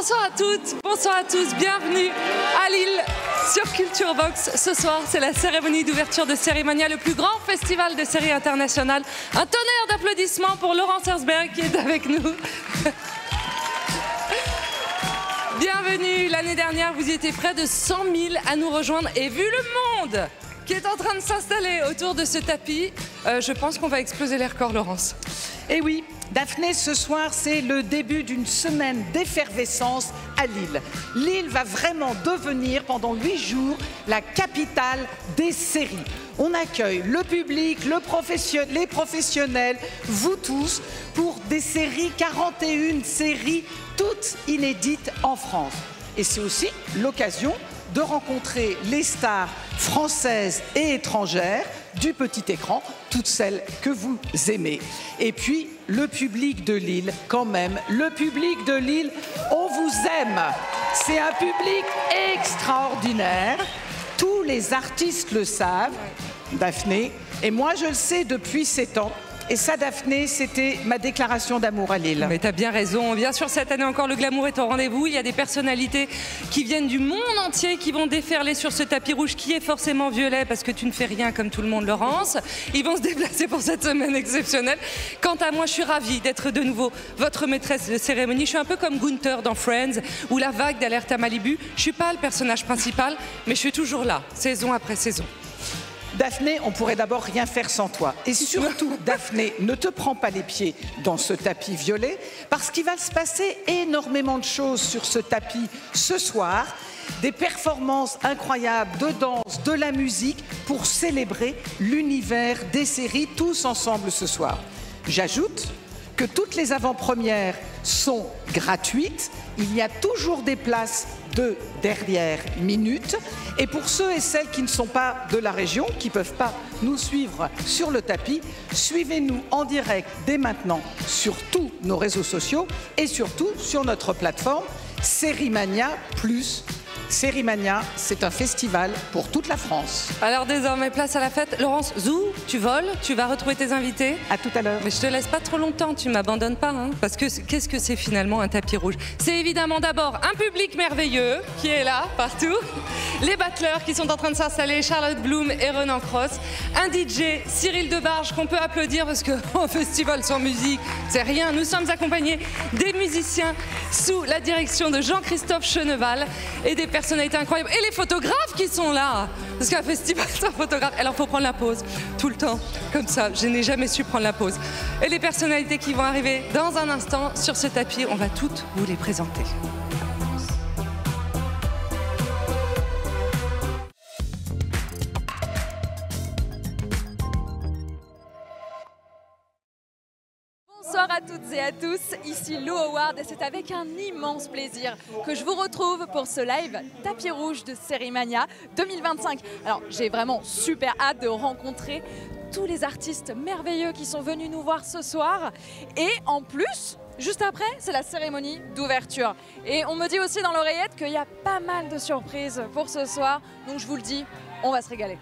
Bonsoir à toutes, bonsoir à tous, bienvenue à Lille sur Culture Box. Ce soir, c'est la cérémonie d'ouverture de Sérimania, le plus grand festival de séries internationales. Un tonnerre d'applaudissements pour Laurence Herzberg qui est avec nous. Bienvenue, l'année dernière, vous y étiez près de 100 000 à nous rejoindre et vu le monde qui est en train de s'installer autour de ce tapis, je pense qu'on va exploser les records, Laurence. Et oui, Daphné, ce soir, c'est le début d'une semaine d'effervescence à Lille. Lille va vraiment devenir, pendant 8 jours, la capitale des séries. On accueille le public, les professionnels, vous tous, pour des séries, 41 séries, toutes inédites en France. Et c'est aussi l'occasion de rencontrer les stars françaises et étrangères du petit écran, toutes celles que vous aimez. Et puis, le public de Lille, quand même, le public de Lille, on vous aime. C'est un public extraordinaire. Tous les artistes le savent, Daphné, et moi je le sais depuis 7 ans. Et ça, Daphné, c'était ma déclaration d'amour à Lille. Mais t'as bien raison. Bien sûr, cette année encore, le glamour est au rendez-vous. Il y a des personnalités qui viennent du monde entier, qui vont déferler sur ce tapis rouge qui est forcément violet parce que tu ne fais rien comme tout le monde, Laurence. Ils vont se déplacer pour cette semaine exceptionnelle. Quant à moi, je suis ravie d'être de nouveau votre maîtresse de cérémonie. Je suis un peu comme Gunther dans Friends ou la vague d'Alerte à Malibu. Je suis pas le personnage principal, mais je suis toujours là, saison après saison. Daphné, on pourrait d'abord rien faire sans toi. Et surtout, Daphné, ne te prends pas les pieds dans ce tapis violet, parce qu'il va se passer énormément de choses sur ce tapis ce soir. Des performances incroyables de danse, de la musique, pour célébrer l'univers des séries, tous ensemble ce soir. J'ajoute que toutes les avant-premières sont gratuites. Il y a toujours des places de dernière minute. Et pour ceux et celles qui ne sont pas de la région, qui ne peuvent pas nous suivre sur le tapis, suivez-nous en direct dès maintenant sur tous nos réseaux sociaux et surtout sur notre plateforme Sérimania Plus. Sérimania, c'est un festival pour toute la France. Alors désormais, place à la fête. Laurence, zou, tu voles, tu vas retrouver tes invités. À tout à l'heure. Mais je te laisse pas trop longtemps, tu m'abandonnes pas, hein, parce que qu'est-ce que c'est finalement un tapis rouge? C'est évidemment d'abord un public merveilleux qui est là, partout. Les battleurs qui sont en train de s'installer, Charlotte Bloom et Renan Cross. Un DJ, Cyril Debarge, qu'on peut applaudir parce qu'un festival sans musique, c'est rien. Nous sommes accompagnés des musiciens sous la direction de Jean-Christophe Cheneval et des personnalités incroyables. Et les photographes qui sont là. Parce qu'un festival sans photographe, alors il faut prendre la pause tout le temps. Comme ça, je n'ai jamais su prendre la pause. Et les personnalités qui vont arriver dans un instant sur ce tapis, on va toutes vous les présenter. Bonsoir à toutes et à tous, ici Lou Howard et c'est avec un immense plaisir que je vous retrouve pour ce live tapis rouge de Sérimania 2025. Alors j'ai vraiment super hâte de rencontrer tous les artistes merveilleux qui sont venus nous voir ce soir et en plus, juste après, c'est la cérémonie d'ouverture. Et on me dit aussi dans l'oreillette qu'il y a pas mal de surprises pour ce soir, donc je vous le dis, on va se régaler.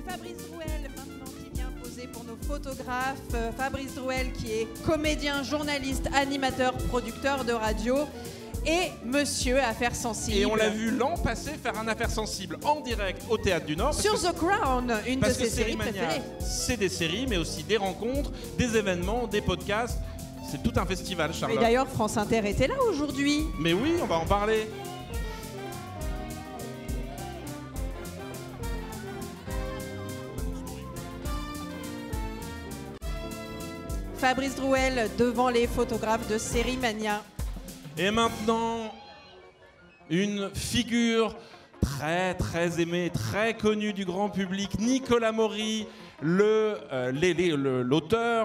Fabrice Drouel maintenant qui vient poser pour nos photographes. Fabrice Drouel qui est comédien, journaliste, animateur, producteur de radio et monsieur Affaires Sensibles. Et on l'a vu l'an passé faire un Affaires Sensibles en direct au Théâtre du Nord. Sur The Crown, une de ses séries préférées. C'est des séries mais aussi des rencontres, des événements, des podcasts. C'est tout un festival, Charlotte. Et d'ailleurs France Inter était là aujourd'hui. Mais oui, on va en parler. Fabrice Drouel devant les photographes de Sérimania. Et maintenant, une figure très aimé, très connu du grand public, Nicolas Maury, l'auteur,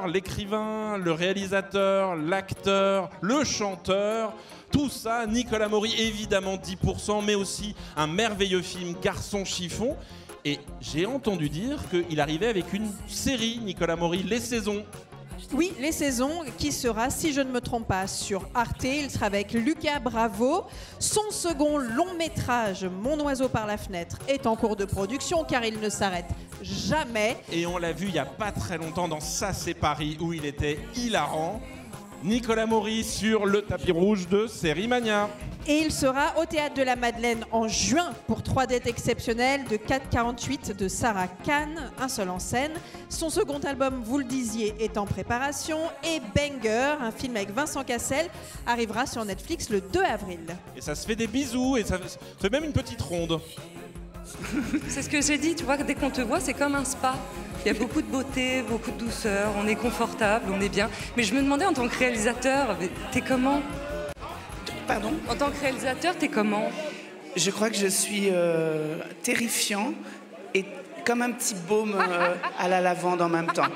l'écrivain, le réalisateur, l'acteur, le chanteur. Tout ça, Nicolas Maury, évidemment 10%, mais aussi un merveilleux film, Garçon chiffon. Et j'ai entendu dire qu'il arrivait avec une série, Nicolas Maury, Les Saisons. Oui, Les Saisons, qui sera, si je ne me trompe pas, sur Arte. Il sera avec Lucas Bravo. Son second long métrage, Mon oiseau par la fenêtre, est en cours de production car il ne s'arrête jamais. Et on l'a vu il n'y a pas très longtemps dans Ça c'est Paris, où il était hilarant. Nicolas Maury sur le tapis rouge de Série Mania. Et il sera au Théâtre de la Madeleine en juin pour 3 dates exceptionnelles de 4,48 de Sarah Kahn, un seul en scène. Son second album, vous le disiez, est en préparation. Et Banger, un film avec Vincent Cassel, arrivera sur Netflix le 2 avril. Et ça se fait des bisous et ça fait même une petite ronde. C'est ce que j'ai dit, tu vois, dès qu'on te voit, c'est comme un spa. Il y a beaucoup de beauté, beaucoup de douceur, on est confortable, on est bien. Mais je me demandais, en tant que réalisateur, t'es comment? Pardon? En tant que réalisateur, t'es comment? Je crois que je suis terrifiant et comme un petit baume à la lavande en même temps.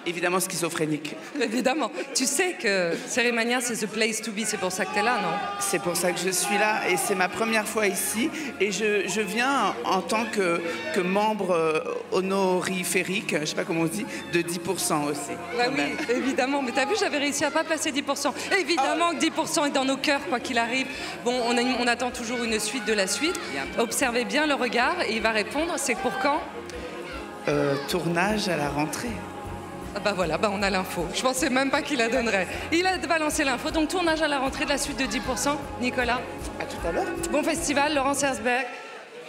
Évidemment schizophrénique. Évidemment. Tu sais que Série Mania, c'est the place to be, c'est pour ça que t'es là, non? C'est pour ça que je suis là et c'est ma première fois ici. Et je viens en tant que membre honorifique, je sais pas comment on dit, de 10% aussi. Bah oui, évidemment. Mais t'as vu, j'avais réussi à pas placer 10%. Évidemment que 10% est dans nos cœurs, quoi qu'il arrive. Bon, on attend toujours une suite de la suite. Observez bien le regard et il va répondre. C'est pour quand? Tournage à la rentrée. Ah bah voilà, bah on a l'info. Je pensais même pas qu'il la donnerait. Il a balancé l'info. Donc tournage à la rentrée de la suite de 10%. Nicolas. À tout à l'heure. Bon festival, Laurence Herzberg.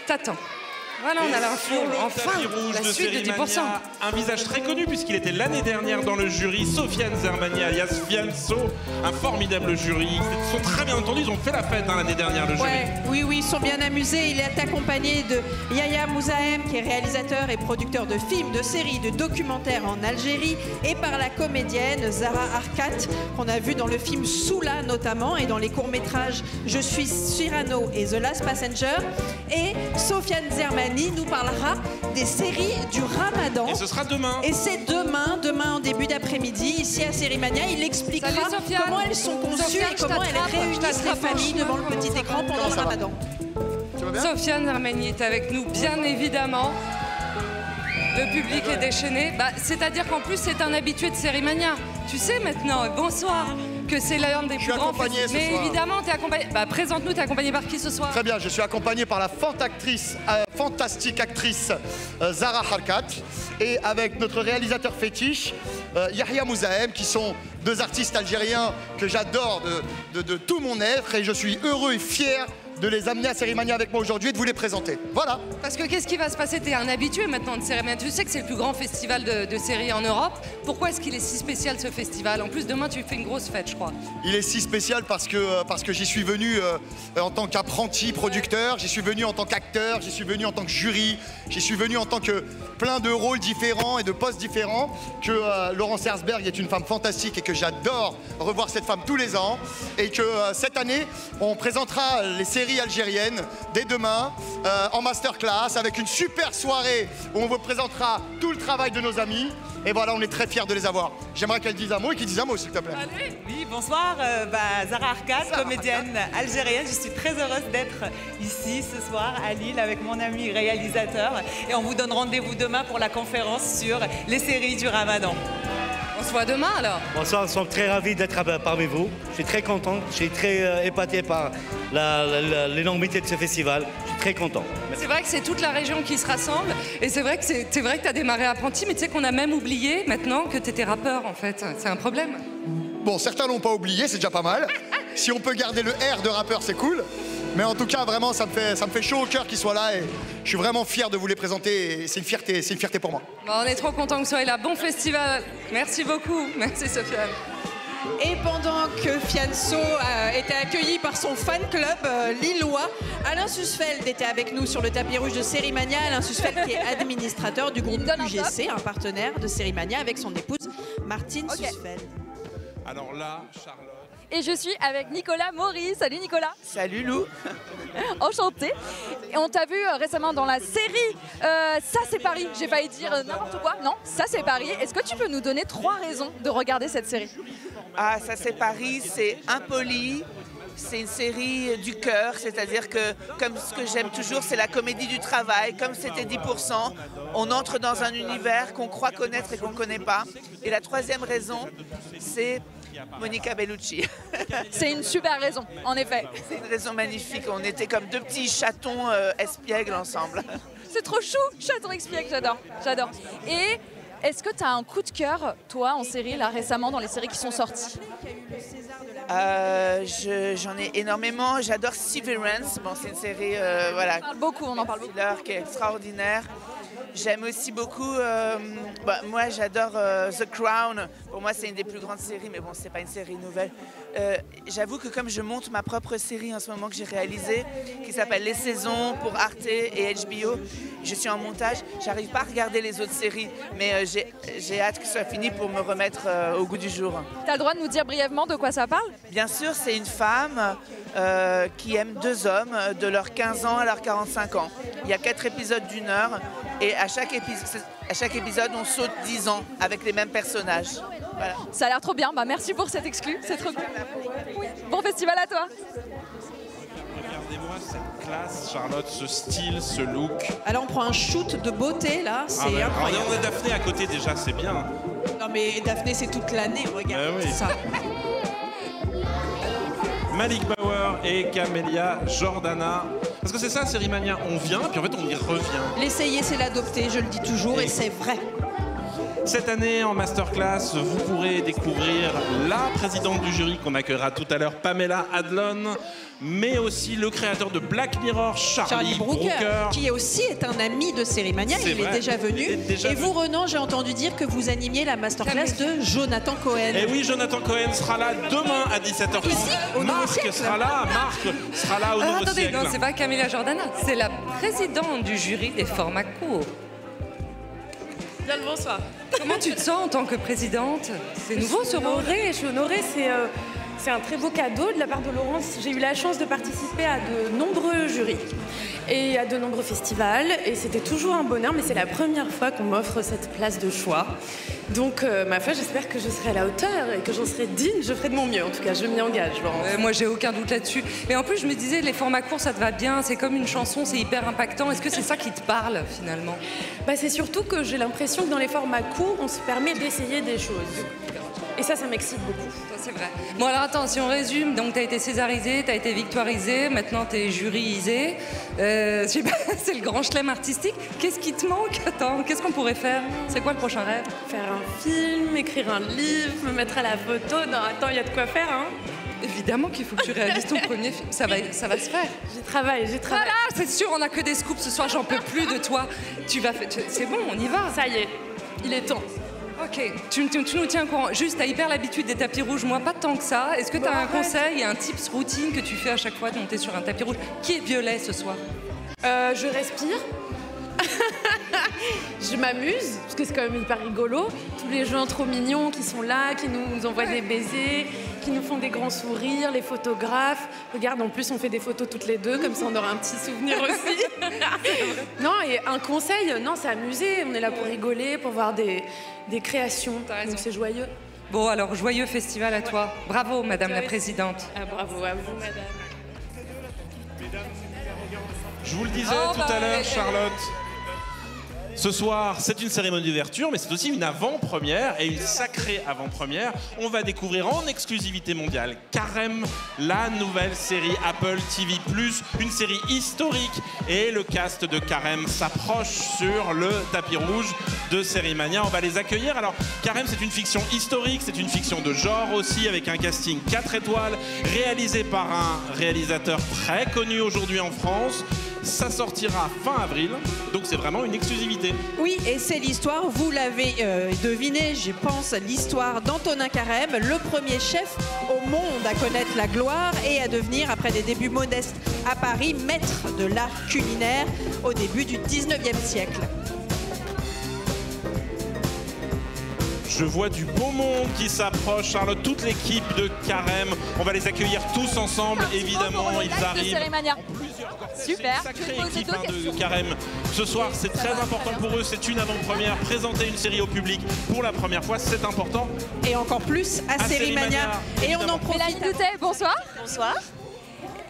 T'attends. Voilà, on a l'info. Enfin, la suite de 10%. Un visage très connu puisqu'il était l'année dernière dans le jury, Sofiane Zermani alias Fianso, un formidable jury. Ils sont très bien entendus, ils ont fait la fête l'année dernière, le jury. Oui, ils sont bien amusés. Il est accompagné de Yahya Mouzahem, qui est réalisateur et producteur de films, de séries, de documentaires en Algérie, et par la comédienne Zara Arkat, qu'on a vu dans le film Soula notamment, et dans les courts-métrages Je suis Cyrano et The Last Passenger. Et Sofiane Zermani nous parlera des séries du Ramadan. Et ce sera demain. Et c'est demain en début d'après-midi, ici à Série Mania. Il expliquera comment elles sont conçues et comment elles réunissent les familles devant le petit écran pendant le Ramadan. Sofiane Zermani est avec nous, bien évidemment. Le public est déchaîné. Bah, c'est-à-dire qu'en plus, c'est un habitué de Série Mania. Tu sais maintenant, bonsoir, que c'est l'un des plus grands festivals. Mais évidemment, tu es accompagné. Bah, présente-nous, tu es accompagné par qui ce soir? Très bien, je suis accompagné par la fantastique actrice Zara Arkat et avec notre réalisateur fétiche Yahya Mouzahem, qui sont deux artistes algériens que j'adore de tout mon être, et je suis heureux et fier de les amener à Série Mania avec moi aujourd'hui et de vous les présenter. Voilà. Parce que qu'est-ce qui va se passer? Tu es un habitué maintenant de Série Mania. Tu sais que c'est le plus grand festival de séries en Europe. Pourquoi est-ce qu'il est si spécial, ce festival? En plus, demain, tu fais une grosse fête, je crois. Il est si spécial parce que j'y suis venu en tant qu'apprenti producteur, j'y suis venu en tant qu'acteur, j'y suis venu en tant que jury, j'y suis venu en tant que plein de rôles différents et de postes différents, que Laurence Herzberg est une femme fantastique et que j'adore revoir cette femme tous les ans, et que cette année, on présentera les séries algérienne dès demain en masterclass avec une super soirée où on vous présentera tout le travail de nos amis. Et voilà, on est très fiers de les avoir. J'aimerais qu'elle dise un mot et qu'ils disent un mot, s'il te plaît. Allez. Oui, bonsoir. Zara Arkat, comédienne algérienne. Je suis très heureuse d'être ici ce soir à Lille avec mon ami réalisateur. Et on vous donne rendez-vous demain pour la conférence sur les séries du Ramadan. On se voit demain alors. Bonsoir, nous sommes très ravis d'être parmi vous. Je suis très content, je suis très épaté par l'énormité de ce festival. Je suis très content. C'est vrai que c'est toute la région qui se rassemble. Et c'est vrai que tu as démarré apprenti, mais tu sais qu'on a même oublié maintenant que tu étais rappeur en fait. C'est un problème. Bon, certains l'ont pas oublié, c'est déjà pas mal. Si on peut garder le R de rappeur, c'est cool. Mais en tout cas, vraiment, ça me fait chaud au cœur qu'ils soient là et je suis vraiment fier de vous les présenter et c'est une fierté pour moi. Bon, on est trop contents que vous soyez là. Bon festival. Merci beaucoup. Merci Sofiane. Et pendant que Fianso était accueilli par son fan club lillois, Alain Sussfeld était avec nous sur le tapis rouge de Série Mania. Alain Sussfeld qui est administrateur du groupe UGC, un partenaire de Série Mania avec son épouse Martine Sussfeld. Alors là, Charlotte. Et je suis avec Nicolas Maury. Salut Nicolas. Salut Lou. Enchantée. Et on t'a vu récemment dans la série Ça c'est Paris. J'ai failli dire n'importe quoi. Non, Ça c'est Paris. Est-ce que tu peux nous donner 3 raisons de regarder cette série? Ah, Ça c'est Paris, c'est impoli. C'est une série du cœur, c'est-à-dire que, comme ce que j'aime toujours, c'est la comédie du travail. Comme c'était 10%, on entre dans un univers qu'on croit connaître et qu'on ne connaît pas. Et la 3e raison, c'est Monica Bellucci. C'est une super raison, en effet. C'est une raison magnifique. On était comme 2 petits chatons espiègles ensemble. C'est trop chou, chaton espiègle, j'adore, j'adore. Et est-ce que tu as un coup de cœur, toi, en série, là, récemment, dans les séries qui sont sorties? J'en ai énormément. J'adore Severance. Bon, c'est une série, voilà. On en parle beaucoup. Qui est extraordinaire. J'aime aussi beaucoup, moi j'adore The Crown. Pour moi c'est une des plus grandes séries, mais bon c'est pas une série nouvelle. J'avoue que comme je monte ma propre série en ce moment que j'ai réalisée, qui s'appelle Les Saisons pour Arte et HBO, je suis en montage, j'arrive pas à regarder les autres séries, mais j'ai hâte que ce soit fini pour me remettre au goût du jour. T'as le droit de nous dire brièvement de quoi ça parle? Bien sûr, c'est une femme qui aime 2 hommes de leurs 15 ans à leurs 45 ans. Il y a 4 épisodes d'1 heure. Et à chaque épisode, on saute 10 ans avec les mêmes personnages. Voilà. Ça a l'air trop bien. Bah, merci pour cet exclu. C'est trop cool. Oui. Bon festival à toi. Regardez-moi cette classe, Charlotte, ce style, ce look. Alors on prend un shoot de beauté là, c'est incroyable. Regardez, on a Daphné à côté déjà, c'est bien. Non mais Daphné c'est toute l'année, regarde oui. ça. Malik Bauer et Camélia Jordana. Parce que c'est ça, Série Mania, on vient, puis en fait on y revient. L'essayer, c'est l'adopter, je le dis toujours, et c'est vrai. Cette année, en masterclass, vous pourrez découvrir la présidente du jury qu'on accueillera tout à l'heure, Pamela Adlon, mais aussi le créateur de Black Mirror, Charlie Brooker, qui aussi est un ami de Série Mania, il est déjà venu. Et vous, Renan, j'ai entendu dire que vous animiez la masterclass de Jonathan Cohen. Et oui, Jonathan Cohen sera là demain à 17h30. Ici, au Nouveau Siècle. Marc sera là au Nouveau attendez, Siècle. non, c'est pas Camélia Jordana, c'est la présidente du jury des formats courts. Bien le bonsoir. Comment tu te sens en tant que présidente? C'est nouveau ce rôle? Je suis honorée, c'est un très beau cadeau de la part de Laurence. J'ai eu la chance de participer à de nombreux jurys et à de nombreux festivals. Et c'était toujours un bonheur, mais c'est la première fois qu'on m'offre cette place de choix. Donc, ma foi, j'espère que je serai à la hauteur et que j'en serai digne. Je ferai de mon mieux, en tout cas, je m'y engage, Laurence. Moi, j'ai aucun doute là-dessus. Mais en plus, je me disais, les formats courts, ça te va bien. C'est comme une chanson, c'est hyper impactant. Est-ce que c'est ça qui te parle, finalement? C'est surtout que j'ai l'impression que dans les formats courts, on se permet d'essayer des choses. Et ça m'excite beaucoup. Ça, c'est vrai. Bon, alors attends, si on résume, donc tu as été césarisée, tu as été victoirisée, maintenant tu es juryisée. C'est le grand chelem artistique. Qu'est-ce qui te manque? Attends, qu'est-ce qu'on pourrait faire? C'est quoi le prochain rêve? Faire un film, écrire un livre, me mettre à la photo. Non, attends, il y a de quoi faire, hein? Évidemment qu'il faut que tu réalises ton premier film. Ça va se faire. J'y travaille. Voilà, c'est sûr, on n'a que des scoops ce soir, j'en peux plus de toi. C'est bon, on y va. Ça y est, il est temps. Ok, tu nous tiens au courant. Juste, t'as hyper l'habitude des tapis rouges, moi pas tant que ça. Est-ce que t'as un conseil et un tips routine que tu fais à chaque fois de monter sur un tapis rouge? Qui est violet ce soir? Je respire. Je m'amuse, parce que c'est quand même hyper rigolo. Tous les gens trop mignons qui sont là, qui nous envoient des baisers, qui nous font des grands sourires, les photographes. Regarde, en plus, on fait des photos toutes les deux, comme ça on aura un petit souvenir aussi. Non, et un conseil, non, c'est amuser. On est là pour rigoler, pour voir des créations. Donc c'est joyeux. Bon, alors, joyeux festival à toi. Bravo, Madame la Présidente. Bravo à vous, Madame. Je vous le disais tout à l'heure, Charlotte. Ce soir, c'est une cérémonie d'ouverture, mais c'est aussi une avant-première, et une sacrée avant-première. On va découvrir en exclusivité mondiale Carême, la nouvelle série Apple TV+, une série historique. Et le cast de Carême s'approche sur le tapis rouge de Série Mania. On va les accueillir. Alors, Carême, c'est une fiction historique, c'est une fiction de genre aussi, avec un casting 4 étoiles, réalisé par un réalisateur très connu aujourd'hui en France. Ça sortira fin avril, donc c'est vraiment une exclusivité. Oui, et c'est l'histoire, vous l'avez deviné, je pense, l'histoire d'Antonin Carême, le premier chef au monde à connaître la gloire et à devenir, après des débuts modestes à Paris, maître de l'art culinaire au début du 19e siècle. Je vois du beau monde qui s'approche. Charlotte, toute l'équipe de Carême, on va les accueillir tous ensemble. Évidemment, ils arrivent. Super. Sacrée équipe de Carême. Ce soir, c'est très important pour eux. C'est une avant-première. Présenter une série au public pour la première fois, c'est important. Et encore plus à Sérimania. Et on en profite. Mélanie Doutet, bonsoir. Bonsoir.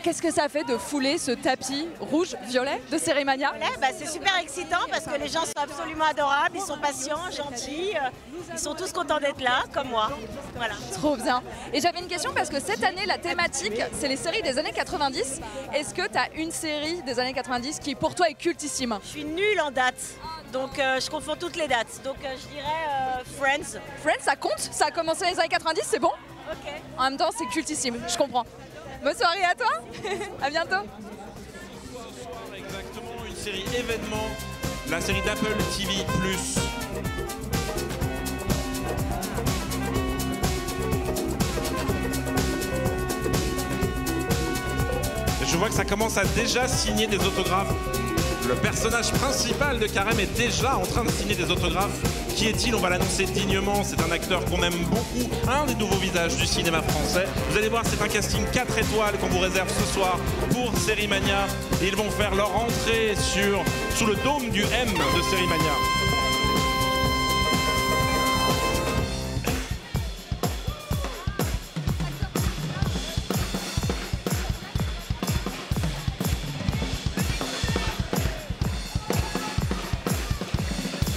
Qu'est-ce que ça fait de fouler ce tapis rouge-violet de Sérimania? C'est super excitant parce que les gens sont absolument adorables, ils sont patients, gentils, ils sont tous contents d'être là, comme moi. Voilà. Trop bien. Et j'avais une question parce que cette année, la thématique, c'est les séries des années 90. Est-ce que tu as une série des années 90 qui pour toi est cultissime? Je suis nulle en dates, donc je confonds toutes les dates. Donc je dirais Friends. Friends, ça compte? Ça a commencé dans les années 90, c'est bon? Ok. En même temps, c'est cultissime, je comprends. Bonne soirée à toi. À bientôt. Exactement, une série événement, la série d'Apple TV+. Je vois que ça commence à déjà signer des autographes. Le personnage principal de Carême est déjà en train de signer des autographes. Qui est-il? On va l'annoncer dignement. C'est un acteur qu'on aime beaucoup, un des nouveaux visages du cinéma français. Vous allez voir, c'est un casting 4 étoiles qu'on vous réserve ce soir pour Sérimania. Ils vont faire leur entrée sous le dôme du M de Sérimania.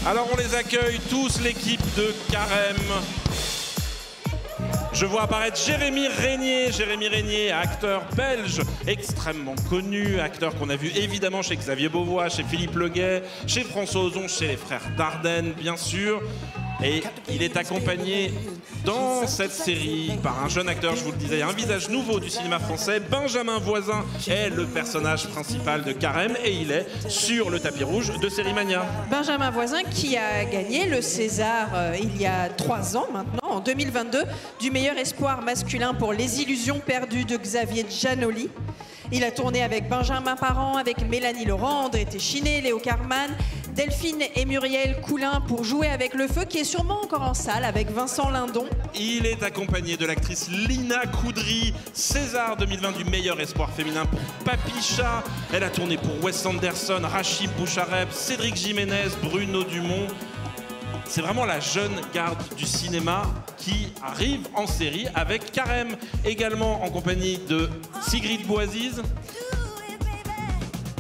Alors on les accueille tous, l'équipe de Carême. Je vois apparaître Jérémy Régnier, acteur belge extrêmement connu, acteur qu'on a vu évidemment chez Xavier Beauvois, chez Philippe Leguet, chez François Ozon, chez les frères Dardenne bien sûr. Et il est accompagné dans cette série par un jeune acteur, je vous le disais, un visage nouveau du cinéma français. Benjamin Voisin est le personnage principal de Carême et il est sur le tapis rouge de Sérimania. Benjamin Voisin qui a gagné le César il y a 3 ans maintenant, en 2022, du meilleur espoir masculin pour Les Illusions perdues de Xavier Giannoli. Il a tourné avec Benjamin Parent, avec Mélanie Laurent, André Téchiné, Léo Carman, Delphine et Muriel Coulin pour Jouer avec le feu, qui est sûrement encore en salle avec Vincent Lindon. Il est accompagné de l'actrice Lina Coudry, César 2020 du meilleur espoir féminin pour Papicha. Elle a tourné pour Wes Anderson, Rachid Bouchareb, Cédric Jiménez, Bruno Dumont. C'est vraiment la jeune garde du cinéma qui arrive en série avec Carême, également en compagnie de Sigrid Boaziz,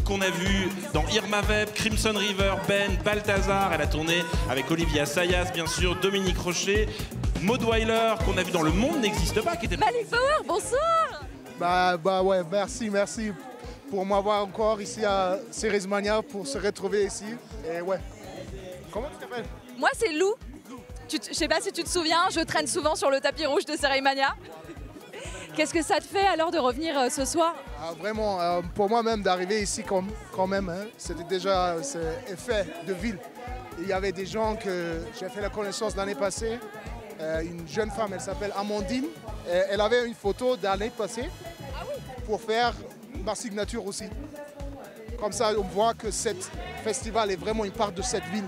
qu'on a vu dans Irma Vep, Crimson River, Ben, Balthazar. Elle a tourné avec Olivia Sayas, bien sûr, Dominique Rocher, Maud Weiler, qu'on a vu dans Le Monde n'existe pas, qui était... Malik Bauer, bonsoir. Bah ouais, merci pour m'avoir encore ici à Sérimania pour se retrouver ici. Et ouais. Comment tu t'appelles? Moi, c'est Lou. Je sais pas si tu te souviens, je traîne souvent sur le tapis rouge de Sérimania. Qu'est-ce que ça te fait alors de revenir ce soir? Vraiment, pour moi-même, d'arriver ici quand même, hein, c'était déjà cet effet de ville. Il y avait des gens que j'ai fait la connaissance l'année passée. Une jeune femme, elle s'appelle Amandine. Elle avait une photo de l'année passée pour faire ma signature aussi. Comme ça, on voit que ce festival est vraiment une part de cette ville.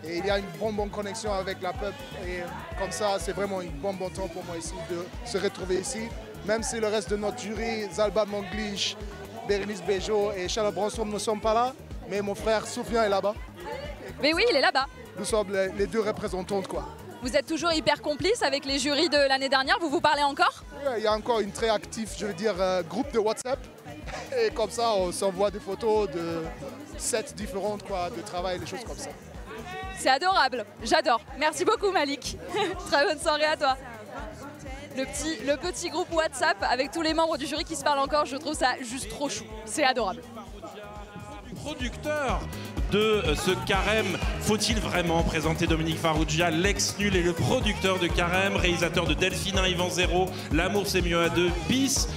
Et il y a une bonne connexion avec la peuple. Et comme ça, c'est vraiment un bon temps pour moi ici de se retrouver ici. Même si le reste de notre jury, Zalba Manglish, Bérénice Bejo et Charlotte Branson ne sont pas là, mais mon frère Soufiane est là-bas. Mais oui, il est là-bas. Nous sommes les deux représentantes, quoi. Vous êtes toujours hyper complices avec les jurys de l'année dernière, vous vous parlez encore? Oui, il y a encore une très active, je veux dire, groupe de WhatsApp. Et comme ça, on s'envoie des photos de sets différentes, quoi, de travail, des choses comme ça. C'est adorable, j'adore. Merci beaucoup Malik. Très bonne soirée à toi. Le petit groupe WhatsApp avec tous les membres du jury qui se parlent encore, je trouve ça juste trop chou. C'est adorable. Producteur de ce Carême, faut-il vraiment présenter Dominique Farrugia, l'ex-nul et le producteur de Carême, réalisateur de Delphine 1, Yvan 0, L'amour c'est mieux à deux, bis.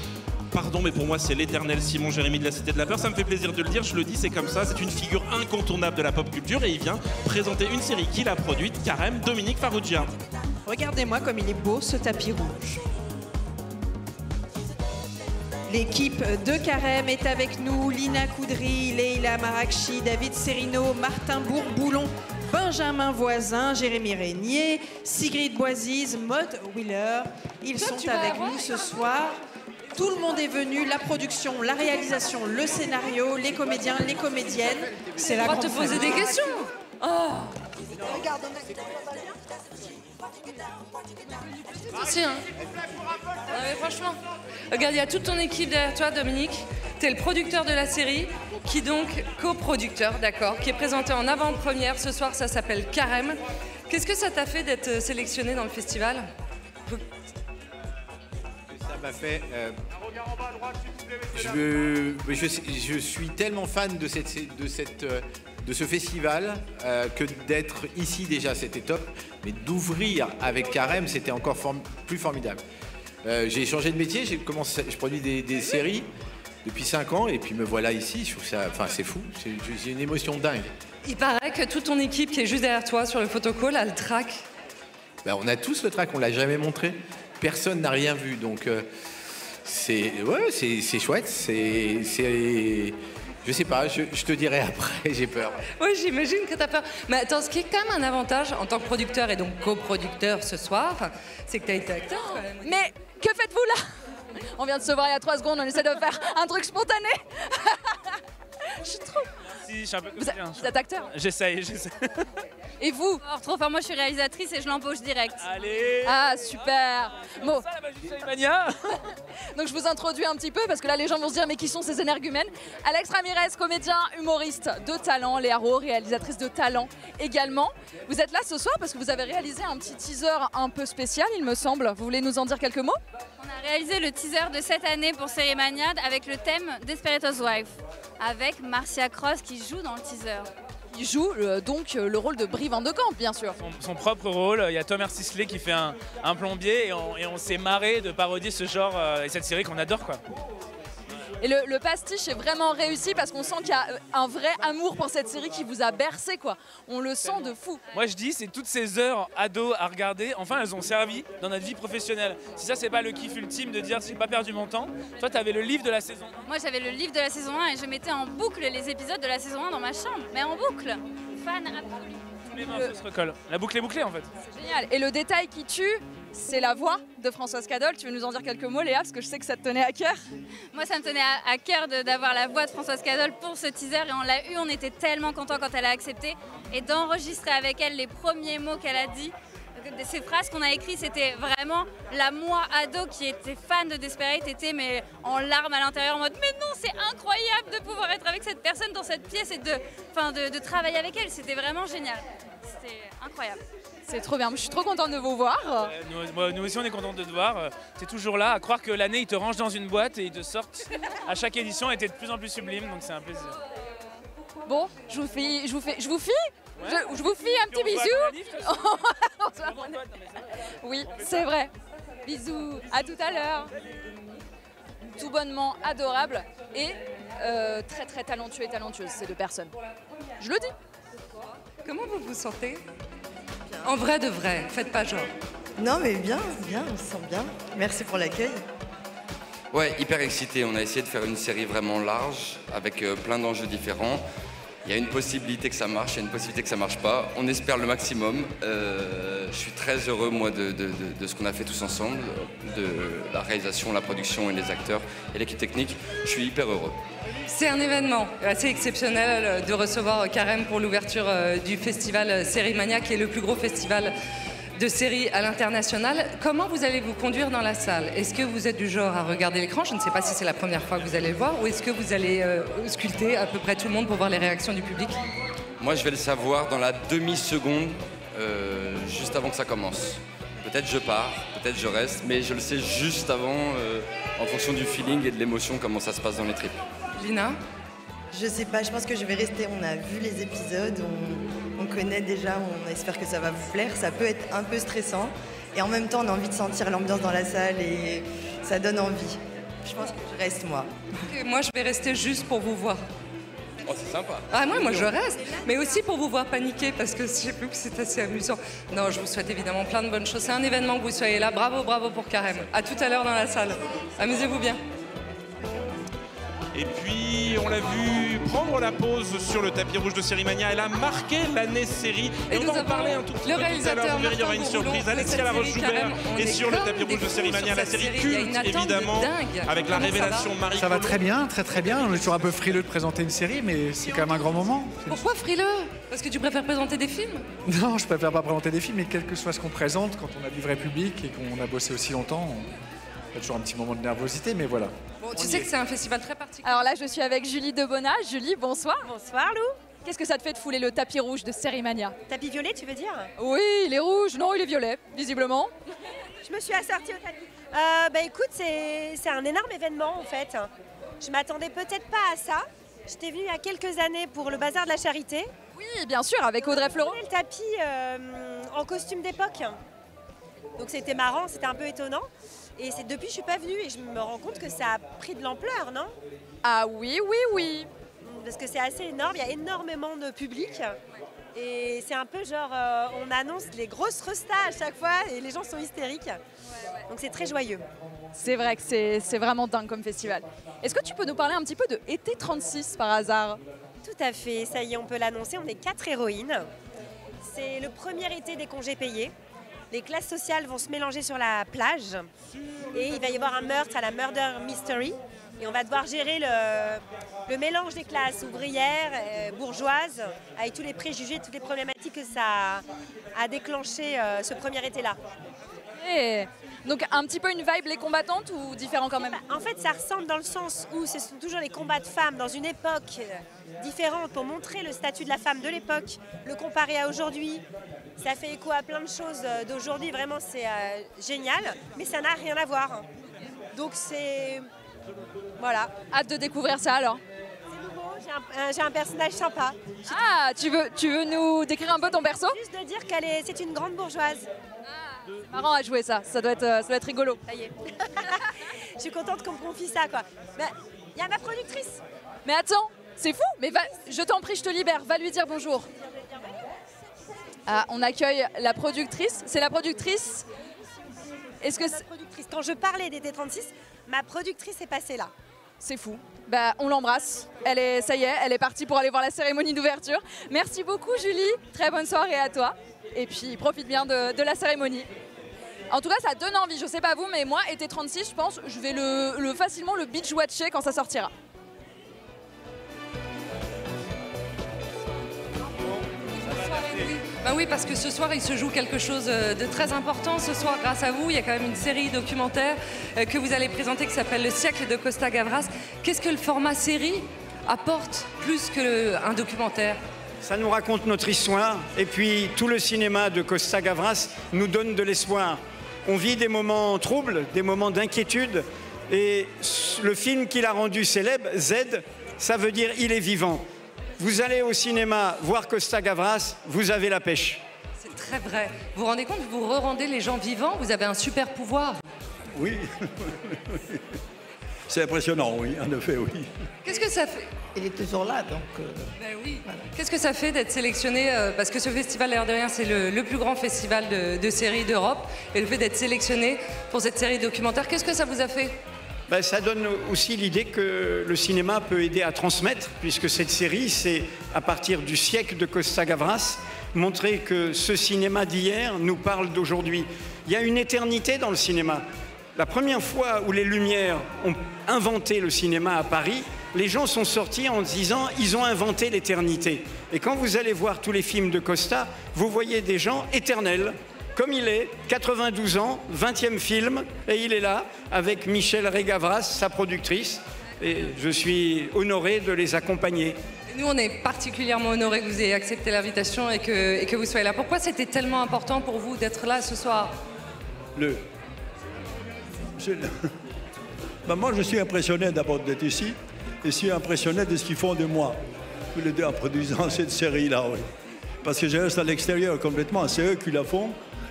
Pardon, mais pour moi, c'est l'éternel Simon Jérémy de la Cité de la Peur. Ça me fait plaisir de le dire, je le dis, c'est comme ça. C'est une figure incontournable de la pop culture et il vient présenter une série qu'il a produite, Carême, Dominique Farrugia. Regardez-moi comme il est beau, ce tapis rouge. L'équipe de Carême est avec nous. Lina Coudry, Leila Marakchi, David Serino, Martin Bourboulon, Benjamin Voisin, Jérémy Régnier, Sigrid Boisiz, Maud Wheeler. Ils sont avec nous ce soir. Tout le monde est venu, la production, la réalisation, le scénario, les comédiens, les comédiennes. C'est la grande te poser des questions. Oh. Si, hein. Ah, mais franchement, regarde, il y a toute ton équipe derrière toi, Dominique. T'es le producteur de la série, qui donc coproducteur, d'accord, qui est présenté en avant-première ce soir. Ça s'appelle Carême. Qu'est-ce que ça t'a fait d'être sélectionné dans le festival? Ça m'a fait. Je suis tellement fan de ce festival que d'être ici déjà c'était top, mais d'ouvrir avec Carême c'était encore plus formidable. J'ai changé de métier, je produis des séries depuis 5 ans et puis me voilà ici. Je trouve ça, enfin c'est fou, j'ai une émotion dingue. Il paraît que toute ton équipe qui est juste derrière toi sur le photocall a le track. Ben, on a tous le track, on l'a jamais montré. Personne n'a rien vu, donc c'est chouette. Je sais pas, je te dirai après, j'ai peur. Oui, j'imagine que t'as peur. Mais attends, ce qui est quand même un avantage en tant que producteur et donc coproducteur ce soir, c'est que t'as été acteur quand même. Mais que faites-vous là? On vient de se voir il y a 3 secondes, on essaie de faire un truc spontané. Je suis trop... Si, je suis un peu Vous êtes acteur? J'essaye. Et vous? Trop fort, moi je suis réalisatrice et je l'embauche direct. Allez. Ah, super. Bon. Ça, la magie de Sérimania. Donc je vous introduis un petit peu parce que là les gens vont se dire mais qui sont ces énergumènes? Alex Ramirez, comédien, humoriste de talent, Léa Rowe, réalisatrice de talent également. Vous êtes là ce soir parce que vous avez réalisé un petit teaser un peu spécial, il me semble. Vous voulez nous en dire quelques mots? On a réalisé le teaser de cette année pour Sérimania avec le thème Desperate Housewives, avec Marcia Cross qui joue dans le teaser. Il joue donc le rôle de Brie Van de Kamp, bien sûr. Son propre rôle. Il y a Thomas Sisley qui fait un plombier et on s'est marré de parodier ce genre et cette série qu'on adore, quoi. Et le pastiche est vraiment réussi parce qu'on sent qu'il y a un vrai amour pour cette série qui vous a bercé, quoi. On le sent de fou. Moi je dis, c'est toutes ces heures ados à regarder, enfin elles ont servi dans notre vie professionnelle. Si ça c'est pas le kiff ultime de dire j'ai pas perdu mon temps, toi t'avais le livre de la saison 1. Moi j'avais le livre de la saison 1 et je mettais en boucle les épisodes de la saison 1 dans ma chambre, mais en boucle. Fan absolu. Tous les morceaux se recollent. La boucle est bouclée en fait. C'est génial. Et le détail qui tue, c'est la voix de Françoise Cadol. Tu veux nous en dire quelques mots, Léa, parce que je sais que ça te tenait à cœur. Moi, ça me tenait à cœur d'avoir la voix de Françoise Cadol pour ce teaser et on l'a eu. On était tellement contents quand elle a accepté et d'enregistrer avec elle les premiers mots qu'elle a dit. Ces phrases qu'on a écrites, c'était vraiment la moi ado qui était fan de Desperate, était mais en larmes à l'intérieur en mode mais non, c'est incroyable de pouvoir être avec cette personne dans cette pièce et de travailler avec elle. C'était vraiment génial. C'était incroyable. C'est trop bien, je suis trop contente de vous voir. Nous aussi on est contents de te voir. T'es toujours là, à croire que l'année ils te rangent dans une boîte et ils te sortent à chaque édition et t'es de plus en plus sublime, donc c'est un plaisir. Bon, je vous fie un petit bisou. Oui, c'est vrai. Bisous, à tout à l'heure. Tout bonnement adorable et très très talentueux et talentueuse, ces deux personnes. Je le dis. Comment vous vous sentez? En vrai de vrai, faites pas genre. Non mais bien, on se sent bien. Merci pour l'accueil. Ouais, hyper excité. On a essayé de faire une série vraiment large, avec plein d'enjeux différents. Il y a une possibilité que ça marche, il y a une possibilité que ça marche pas. On espère le maximum. Je suis très heureux, moi, de ce qu'on a fait tous ensemble, de la réalisation, la production et les acteurs et l'équipe technique. Je suis hyper heureux. C'est un événement assez exceptionnel de recevoir Carême pour l'ouverture du festival Sérimania, qui est le plus gros festival de séries à l'international. Comment vous allez vous conduire dans la salle? Est-ce que vous êtes du genre à regarder l'écran? Je ne sais pas si c'est la première fois que vous allez le voir, ou est-ce que vous allez ausculter à peu près tout le monde pour voir les réactions du public? Moi, je vais le savoir dans la demi-seconde, juste avant que ça commence. Peut-être je pars, peut-être je reste, mais je le sais juste avant, en fonction du feeling et de l'émotion, comment ça se passe dans les tripes. Lina? Je sais pas, je pense que je vais rester. On a vu les épisodes, on connaît déjà, on espère que ça va vous plaire. Ça peut être un peu stressant et en même temps on a envie de sentir l'ambiance dans la salle et ça donne envie. Je pense que je reste moi. Et moi je vais rester juste pour vous voir. Oh, c'est sympa. Ah moi je reste, mais aussi pour vous voir paniquer parce que j'ai vu que c'est assez amusant. Non, je vous souhaite évidemment plein de bonnes choses. C'est un événement que vous soyez là. Bravo, bravo pour Carême. À tout à l'heure dans la salle. Amusez-vous bien. Et puis, on l'a vu prendre la pause sur le tapis rouge de Sérimania. Elle a marqué l'année série. Et on va en parler un tout petit peu tout à l'heure. Vous verrez, il y aura une surprise. Alexia Laroche-Joubert est sur le tapis rouge de Sérimania. La série culte, évidemment, avec la révélation Marie. Ça va très bien, très bien. On est toujours un peu frileux de présenter une série, mais c'est quand même un grand moment. Pourquoi frileux? Parce que tu préfères présenter des films? Non, je préfère pas présenter des films, mais quel que soit ce qu'on présente, quand on a du vrai public et qu'on a bossé aussi longtemps, il y a toujours un petit moment de nervosité, mais voilà. Bon, tu sais que c'est un festival très particulier. Alors là, je suis avec Julie Debona. Julie, bonsoir. Bonsoir Lou. Qu'est-ce que ça te fait de fouler le tapis rouge de Sérimania? Tapis violet, tu veux dire? Oui, il est rouge. Non, il est violet, visiblement. Je me suis assortie au tapis. Bah écoute, c'est un énorme événement en fait. Je m'attendais peut-être pas à ça. J'étais venue il y a quelques années pour le bazar de la charité. Oui, bien sûr, avec Audrey Fleurot. Le tapis en costume d'époque. Donc c'était marrant, c'était un peu étonnant. Et depuis, je suis pas venue et je me rends compte que ça a pris de l'ampleur, non? Ah oui, oui, oui. Parce que c'est assez énorme, il y a énormément de public. Et c'est un peu genre, on annonce les grosses restas à chaque fois et les gens sont hystériques. Donc c'est très joyeux. C'est vrai que c'est vraiment dingue comme festival. Est-ce que tu peux nous parler un petit peu de Été 36 par hasard? Tout à fait, ça y est, on peut l'annoncer, on est 4 héroïnes. C'est le premier été des congés payés. Les classes sociales vont se mélanger sur la plage et il va y avoir un meurtre à la Murder Mystery. Et on va devoir gérer le mélange des classes ouvrières, bourgeoises, avec tous les préjugés, toutes les problématiques que ça a déclenché ce premier été-là. Et donc un petit peu une vibe les combattantes ou différent quand même? En fait, ça ressemble dans le sens où ce sont toujours les combats de femmes dans une époque différente pour montrer le statut de la femme de l'époque, le comparer à aujourd'hui. Ça fait écho à plein de choses d'aujourd'hui, vraiment c'est génial, mais ça n'a rien à voir. Donc c'est... Voilà. Hâte de découvrir ça alors. C'est nouveau, j'ai un personnage sympa. Ah, tu veux nous décrire un peu ton perso? Juste de dire c'est une grande bourgeoise. C'est marrant à jouer ça, ça doit être rigolo. Ça y est. Je suis contente qu'on me confie ça quoi. Il y a ma productrice. Mais attends, c'est fou, mais je t'en prie, je te libère, va lui dire bonjour. Ah, on accueille la productrice. C'est la productrice. Est-ce que c'est... Quand je parlais d'été 36, ma productrice est passée là. C'est fou. Bah, on l'embrasse. Ça y est, elle est partie pour aller voir la cérémonie d'ouverture. Merci beaucoup Julie. Très bonne soirée à toi. Et puis profite bien de la cérémonie. En tout cas, ça donne envie. Je sais pas vous, mais moi, été 36, je pense, je vais facilement le binge-watcher quand ça sortira. Ben oui, parce que ce soir, il se joue quelque chose de très important. Ce soir, grâce à vous, il y a quand même une série documentaire que vous allez présenter qui s'appelle Le siècle de Costa Gavras. Qu'est-ce que le format série apporte plus qu'un documentaire? Ça nous raconte notre histoire et puis tout le cinéma de Costa Gavras nous donne de l'espoir. On vit des moments troubles, des moments d'inquiétude et le film qui l'a rendu célèbre, Z, ça veut dire il est vivant. Vous allez au cinéma voir Costa Gavras, vous avez la pêche. C'est très vrai. Vous vous rendez compte, vous re-rendez les gens vivants, vous avez un super pouvoir. Oui, c'est impressionnant, oui, en effet, oui. Qu'est-ce que ça fait? Il est toujours là, donc... Ben oui. Voilà. Qu'est-ce que ça fait d'être sélectionné parce que ce festival, l'air de rien, c'est le plus grand festival de séries d'Europe. Et le fait d'être sélectionné pour cette série documentaire, qu'est-ce que ça vous a fait? Ben, ça donne aussi l'idée que le cinéma peut aider à transmettre, puisque cette série, c'est à partir du siècle de Costa Gavras, montrer que ce cinéma d'hier nous parle d'aujourd'hui. Il y a une éternité dans le cinéma. La première fois où les Lumières ont inventé le cinéma à Paris, les gens sont sortis en disant ils ont inventé l'éternité. Et quand vous allez voir tous les films de Costa, vous voyez des gens éternels. Comme il est, 92 ans, 20e film, et il est là avec Michel Régavras, sa productrice, et je suis honoré de les accompagner. Nous, on est particulièrement honorés que vous ayez accepté l'invitation et que vous soyez là. Pourquoi c'était tellement important pour vous d'être là ce soir? Moi, je suis impressionné d'abord d'être ici, et je suis impressionné de ce qu'ils font de moi, tous les deux, en produisant cette série-là, oui. Parce que je reste à l'extérieur complètement, c'est eux qui la font,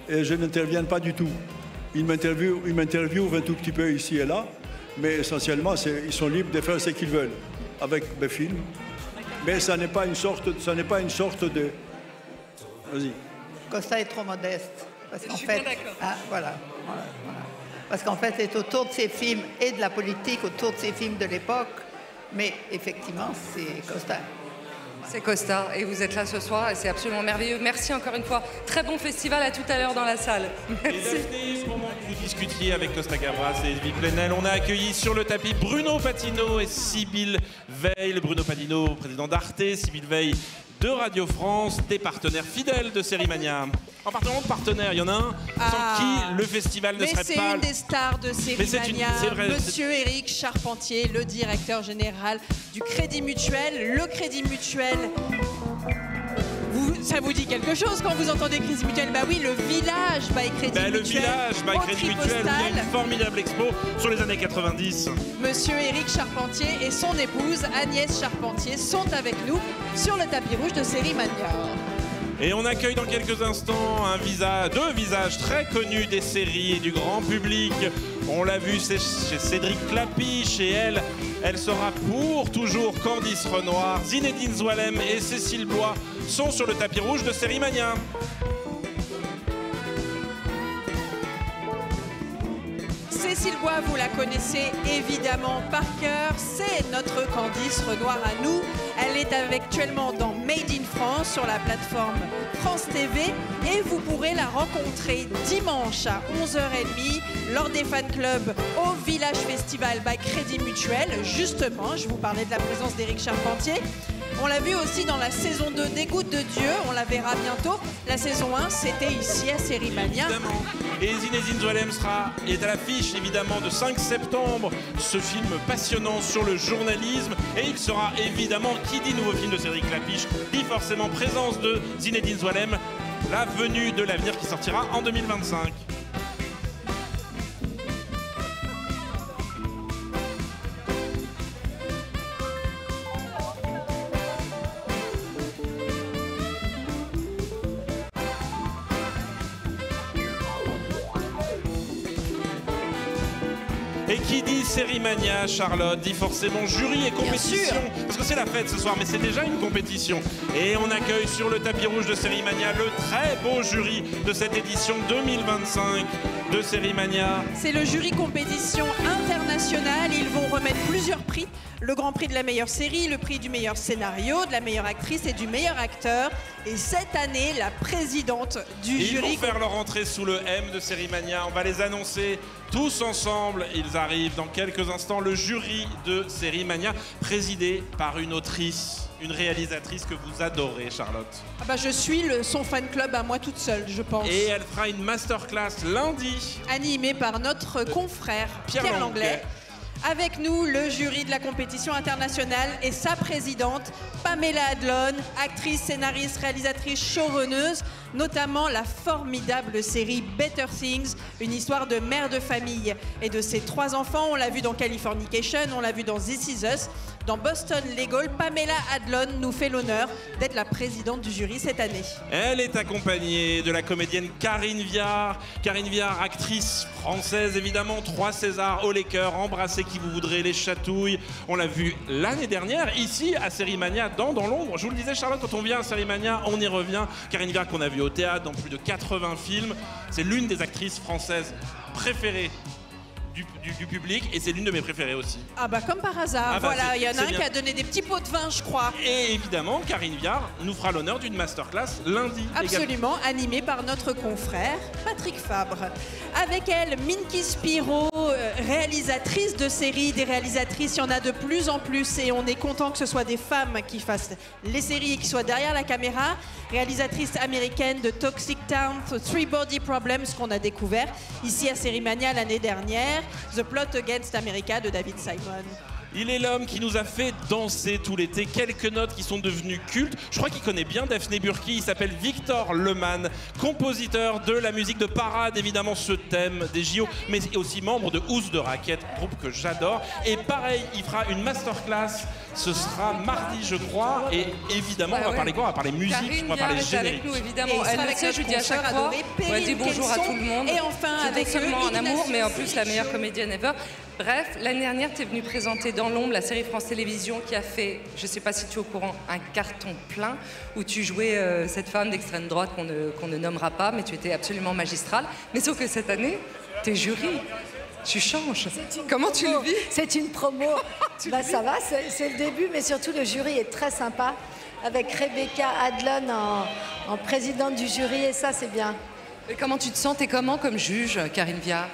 et je n'interviens pas du tout. Ils m'interviewent un tout petit peu ici et là, mais essentiellement, ils sont libres de faire ce qu'ils veulent avec mes films. Mais ça n'est pas une sorte de... Vas-y. Costa est trop modeste. Parce qu'en fait, voilà. Parce qu'en fait, c'est autour de ces films et de la politique, autour de ces films de l'époque, Mais effectivement, c'est Costa. C'est Costa et vous êtes là ce soir et c'est absolument merveilleux. Merci encore une fois. Très bon festival, à tout à l'heure dans la salle. Merci. Et Daphné, ce moment que vous discutiez avec Costa Gavras et Edwige Plenel, on a accueilli sur le tapis Bruno Patino et Sybille Veil. Bruno Patino, président d'Arte, Sybille Veil de Radio France, des partenaires fidèles de Sérimania. En parlant de partenaires, il y en a un sans qui le festival ne serait pas... Mais c'est une des stars de Sérimania, Monsieur Éric Charpentier, le directeur général du Crédit Mutuel. Le Crédit Mutuel, ça vous dit quelque chose quand vous entendez Crédit Mutuel? Bah oui, le village by Crédit Mutuel. Le village by Crédit Mutuel, où il y a une formidable expo sur les années 90. Monsieur Éric Charpentier et son épouse Agnès Charpentier sont avec nous sur le tapis rouge de Sérimania. Et on accueille dans quelques instants deux visages très connus des séries et du grand public. On l'a vu chez Cédric Klapisch et elle sera pour toujours Candice Renoir. Zinedine Zoualem et Cécile Blois sont sur le tapis rouge de Sérimania. Cécile Blois, vous la connaissez évidemment par cœur, c'est notre Candice Renoir à nous. Elle est actuellement dans Made in France sur la plateforme France TV et vous pourrez la rencontrer dimanche à 11h30 lors des fan clubs au Village Festival by Crédit Mutuel. Justement, je vous parlais de la présence d'Éric Charpentier. On l'a vu aussi dans la saison 2 des Gouttes de Dieu, on la verra bientôt. La saison 1, c'était ici à Sérimania. Évidemment. Et Zinedine Zoualem est à l'affiche évidemment de 5 septembre, ce film passionnant sur le journalisme. Et il sera évidemment, qui dit nouveau film de Cédric Klapisch, dit forcément présence de Zinedine Zoualem, La Venue de l'avenir qui sortira en 2025. Et qui dit Sérimania, Charlotte, dit forcément jury et compétition. Parce que c'est la fête ce soir, mais c'est déjà une compétition. Et on accueille sur le tapis rouge de Sérimania le très beau jury de cette édition 2025 de Sérimania. C'est le jury compétition internationale. Ils vont remettre plusieurs prix. Le grand prix de la meilleure série, le prix du meilleur scénario, de la meilleure actrice et du meilleur acteur. Et cette année, la présidente du jury... Ils vont faire leur entrée sous le M de Sérimania. On va les annoncer tous ensemble. Ils arrivent dans quelques instants. Le jury de Sérimania, présidé par une autrice, une réalisatrice que vous adorez, Charlotte. Ah bah je suis son fan club à moi toute seule, je pense. Et elle fera une masterclass lundi. Animée par notre confrère Pierre Langlais. Avec nous, le jury de la compétition internationale et sa présidente, Pamela Adlon, actrice, scénariste, réalisatrice, showrunneuse, notamment la formidable série Better Things, une histoire de mère de famille et de ses 3 enfants. On l'a vu dans Californication, on l'a vu dans This Is Us. Dans Boston Legal, Pamela Adlon nous fait l'honneur d'être la présidente du jury cette année. Elle est accompagnée de la comédienne Karine Viard. Karine Viard, actrice française évidemment, 3 Césars, Haut les cœurs, Embrassez qui vous voudrez, Les Chatouilles. On l'a vu l'année dernière ici à Sérimania dans l'ombre. Je vous le disais Charlotte, quand on vient à Sérimania, on y revient. Karine Viard qu'on a vu au théâtre dans plus de 80 films. C'est l'une des actrices françaises préférées du public et c'est l'une de mes préférées aussi. Ah bah comme par hasard, ah bah voilà, il y en a un bien. qui a donné des petits pots de vin je crois. Et évidemment, Karine Viard nous fera l'honneur d'une masterclass lundi. Absolument, animée par notre confrère Patrick Fabre. Avec elle, Minky Spiro, réalisatrice de séries, des réalisatrices, il y en a de plus en plus et on est content que ce soit des femmes qui fassent les séries et qui soient derrière la caméra. Réalisatrice américaine de Toxic Town, Three Body Problems qu'on a découvert ici à Sérimania l'année dernière. The Plot Against America de David Simon. Il est l'homme qui nous a fait danser tout l'été. Quelques notes qui sont devenues cultes. Je crois qu'il connaît bien Daphné Burki. Il s'appelle Victor Lemann, compositeur de la musique de parade, évidemment ce thème des JO, mais aussi membre de Housse de Raquette, groupe que j'adore. Et pareil, il fera une masterclass. Ce sera mardi, je crois. Et évidemment, on va parler quoi? On va parler musique, on va parler générique. Avec nous, évidemment. Elle le sait, je lui dis à chaque fois. On va dire bonjour à tout le monde. Et enfin, avec seulement en amour, mais en plus la meilleure comédienne ever. Bref, l'année dernière, tu es venue présenter Dans l'ombre, la série France Télévisions qui a fait, je ne sais pas si tu es au courant, un carton plein où tu jouais cette femme d'extrême droite qu'on ne nommera pas, mais tu étais absolument magistrale. Mais sauf que cette année, tu es jury. Tu changes. Comment tu le vis? C'est une promo. Bah, ça va, c'est le début, mais surtout le jury est très sympa. Avec Rebecca Adlon en présidente du jury, et ça, c'est bien. Et comment tu te sens? T'es comment comme juge, Karine Viard?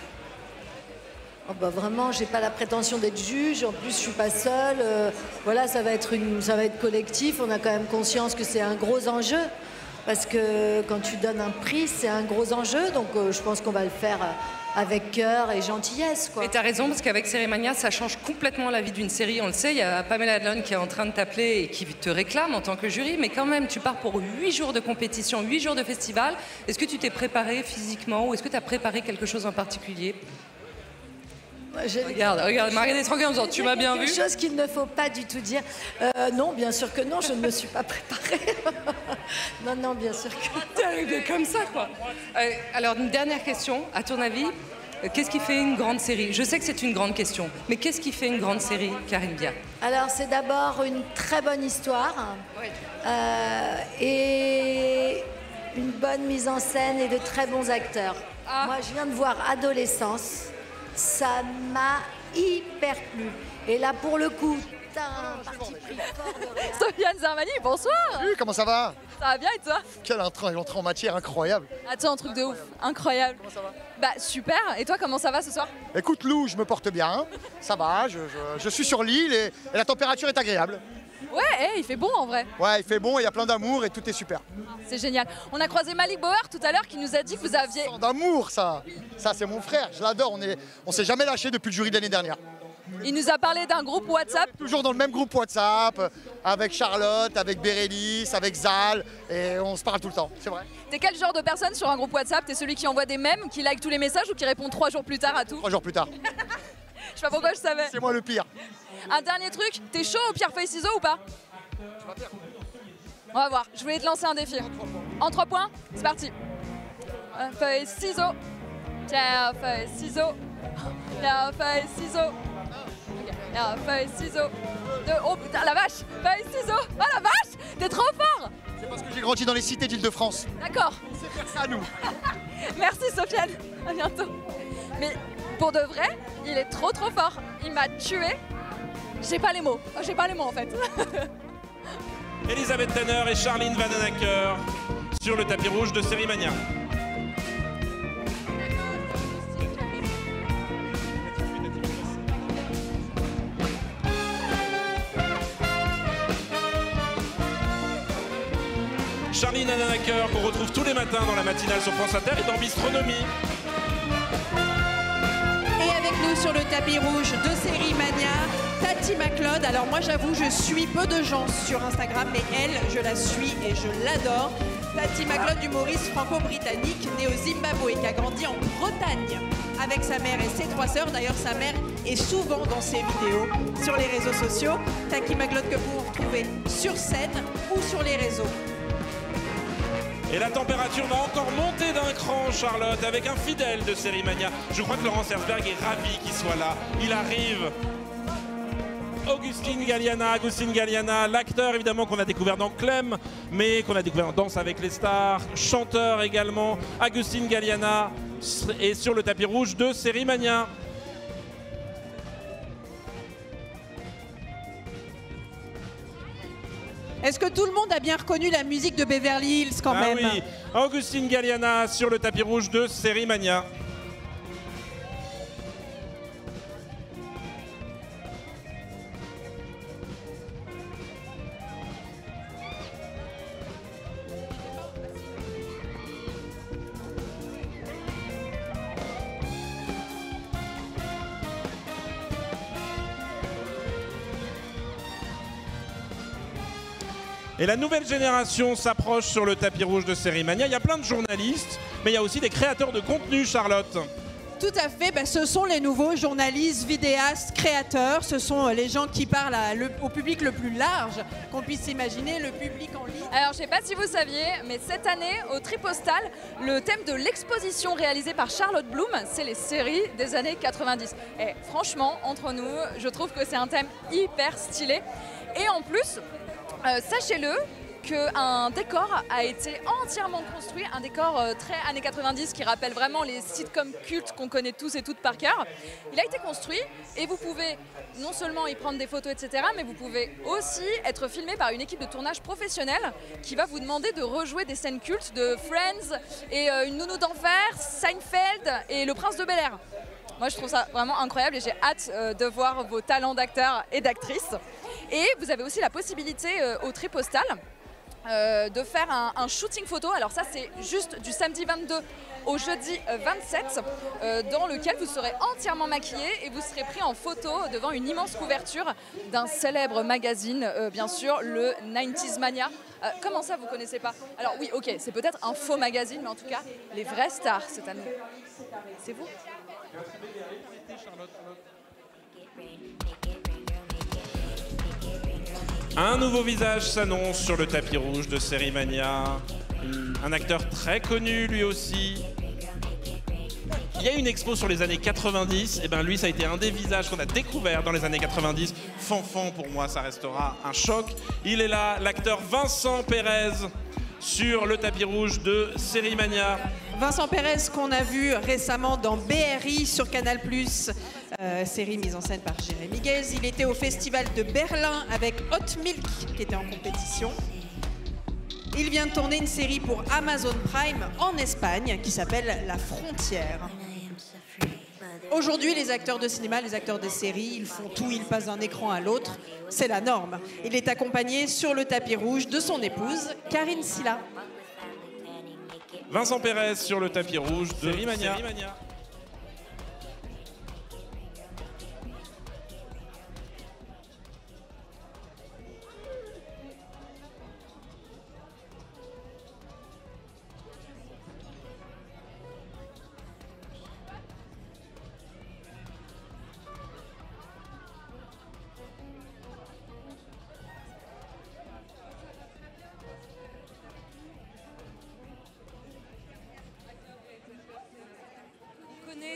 Oh bah vraiment, j'ai pas la prétention d'être juge. En plus, je suis pas seule. Voilà, ça va être collectif. On a quand même conscience que c'est un gros enjeu. Parce que quand tu donnes un prix, c'est un gros enjeu. Donc je pense qu'on va le faire avec cœur et gentillesse, quoi. Et t'as raison, parce qu'avec Sérimania, ça change complètement la vie d'une série. On le sait, il y a Pamela Adlon qui est en train de t'appeler et qui te réclame en tant que jury. Mais quand même, tu pars pour 8 jours de compétition, 8 jours de festival. Est-ce que tu t'es préparé physiquement ou est-ce que tu as préparé quelque chose en particulier? Regarde, Marianne est tranquille en disant, tu m'as bien vu. Quelque chose qu'il ne faut pas du tout dire. Non, bien sûr que non, je ne me suis pas préparée. non, bien sûr que non. T'es arrivée comme ça, quoi. Alors, une dernière question. À ton avis, qu'est-ce qui fait une grande série? Je sais que c'est une grande question, mais qu'est-ce qui fait une grande série, Karine Viard? Alors, c'est d'abord une très bonne histoire et une bonne mise en scène et de très bons acteurs. Moi, je viens de voir Adolescence. Ça m'a hyper plu. Et là, pour le coup, t'as un parti pris fort de réa. Sofiane Zarmani, bonsoir. Salut, comment ça va? Ça va bien et toi? Quelle entrée en matière incroyable. Attends, un truc de ouf, incroyable. Comment ça va? Bah super, et toi comment ça va ce soir? Écoute Lou, je me porte bien, ça va, je suis sur l'île et la température est agréable. Ouais, il fait bon en vrai. Ouais, il fait bon, il y a plein d'amour et tout est super. C'est génial. On a croisé Malik Bauer tout à l'heure qui nous a dit que vous aviez... D'amour, ça c'est mon frère, je l'adore, on s'est jamais lâché depuis le jury de l'année dernière. Il nous a parlé d'un groupe WhatsApp. Toujours dans le même groupe WhatsApp, avec Charlotte, avec Bérénice, avec Zal, et on se parle tout le temps, c'est vrai. T'es quel genre de personne sur un groupe WhatsApp? T'es celui qui envoie des mèmes, qui like tous les messages ou qui répond 3 jours plus tard à tout? 3 jours plus tard. Je sais pas pourquoi je savais. C'est moi le pire. Un dernier truc, t'es chaud au pierre feuille ciseaux ou pas? On va voir, je voulais te lancer un défi. En 3 points, c'est parti. Feuille, ciseaux. Pierre, feuille, ciseaux. Pierre, feuille, ciseaux. Pierre, feuille, ciseaux. Oh putain, la vache. Feuille, ciseaux. Oh la vache, t'es trop fort. C'est parce que j'ai grandi dans les cités d'Île-de-France. D'accord. On sait faire ça, nous. Merci Sofiane, à bientôt. Mais pour de vrai, il est trop fort. Il m'a tué. J'ai pas les mots en fait. Elisabeth Tanner et Charline Vanhoenacker sur le tapis rouge de Sérimania. Charline Vanhoenacker qu'on retrouve tous les matins dans la matinale sur France Inter et dans Bistronomie. Et avec nous sur le tapis rouge de Sérimania, Tati McLeod. Alors moi j'avoue, je suis peu de gens sur Instagram, mais elle, je la suis et je l'adore. Tati McLeod, humoriste franco-britannique, née au Zimbabwe, qui a grandi en Bretagne avec sa mère et ses 3 sœurs. D'ailleurs, sa mère est souvent dans ses vidéos sur les réseaux sociaux. Tati McLeod que vous retrouvez sur scène ou sur les réseaux. Et la température va encore monter d'un cran, Charlotte, avec un fidèle de Sérimania. Je crois que Laurence Herzberg est ravi qu'il soit là. Il arrive. Agustin Galliana, l'acteur évidemment qu'on a découvert dans Clem, mais qu'on a découvert en Danse avec les stars, chanteur également. Agustin Galliana est sur le tapis rouge de Sérimania. Est-ce que tout le monde a bien reconnu la musique de Beverly Hills quand même? Oui, Agustin Galliana sur le tapis rouge de Sérimania. Et la nouvelle génération s'approche sur le tapis rouge de Sérimania. Il y a plein de journalistes, mais il y a aussi des créateurs de contenu, Charlotte. Tout à fait, ce sont les nouveaux journalistes, vidéastes, créateurs. Ce sont les gens qui parlent au public le plus large qu'on puisse imaginer, le public en ligne. Alors je sais pas si vous saviez, mais cette année au Tripostal, le thème de l'exposition réalisée par Charlotte Bloom, c'est les séries des années 90. Et franchement, entre nous, je trouve que c'est un thème hyper stylé. Et en plus, sachez-le, qu'un décor a été entièrement construit, un décor très années 90 qui rappelle vraiment les sitcoms cultes qu'on connaît tous et toutes par cœur. Il a été construit et vous pouvez non seulement y prendre des photos, etc., mais vous pouvez aussi être filmé par une équipe de tournage professionnelle qui va vous demander de rejouer des scènes cultes de Friends et Une nounou d'enfer, Seinfeld et Le Prince de Bel-Air. Moi, je trouve ça vraiment incroyable et j'ai hâte de voir vos talents d'acteurs et d'actrices. Et vous avez aussi la possibilité au Tri Postal de faire un shooting photo. Alors ça, c'est juste du samedi 22 au jeudi 27, dans lequel vous serez entièrement maquillé et vous serez pris en photo devant une immense couverture d'un célèbre magazine, bien sûr, le 90s Mania. Comment ça, vous connaissez pas? Alors oui, ok, c'est peut-être un faux magazine, mais en tout cas, les vraies stars, c'est à nous. C'est vous. Un nouveau visage s'annonce sur le tapis rouge de Série Mania. Un acteur très connu lui aussi. Il y a une expo sur les années 90, et ben lui ça a été un des visages qu'on a découvert dans les années 90. Fanfan, pour moi ça restera un choc. Il est là, l'acteur Vincent Perez sur le tapis rouge de Série Mania. Vincent Perez qu'on a vu récemment dans BRI sur Canal+, série mise en scène par Jérémy Guez. Il était au festival de Berlin avec Hot Milk qui était en compétition. Il vient de tourner une série pour Amazon Prime en Espagne qui s'appelle La Frontière. Aujourd'hui, les acteurs de cinéma, les acteurs de série, ils font tout, ils passent d'un écran à l'autre. C'est la norme. Il est accompagné sur le tapis rouge de son épouse, Karine Silla. Vincent Perez sur le tapis rouge de Série Mania.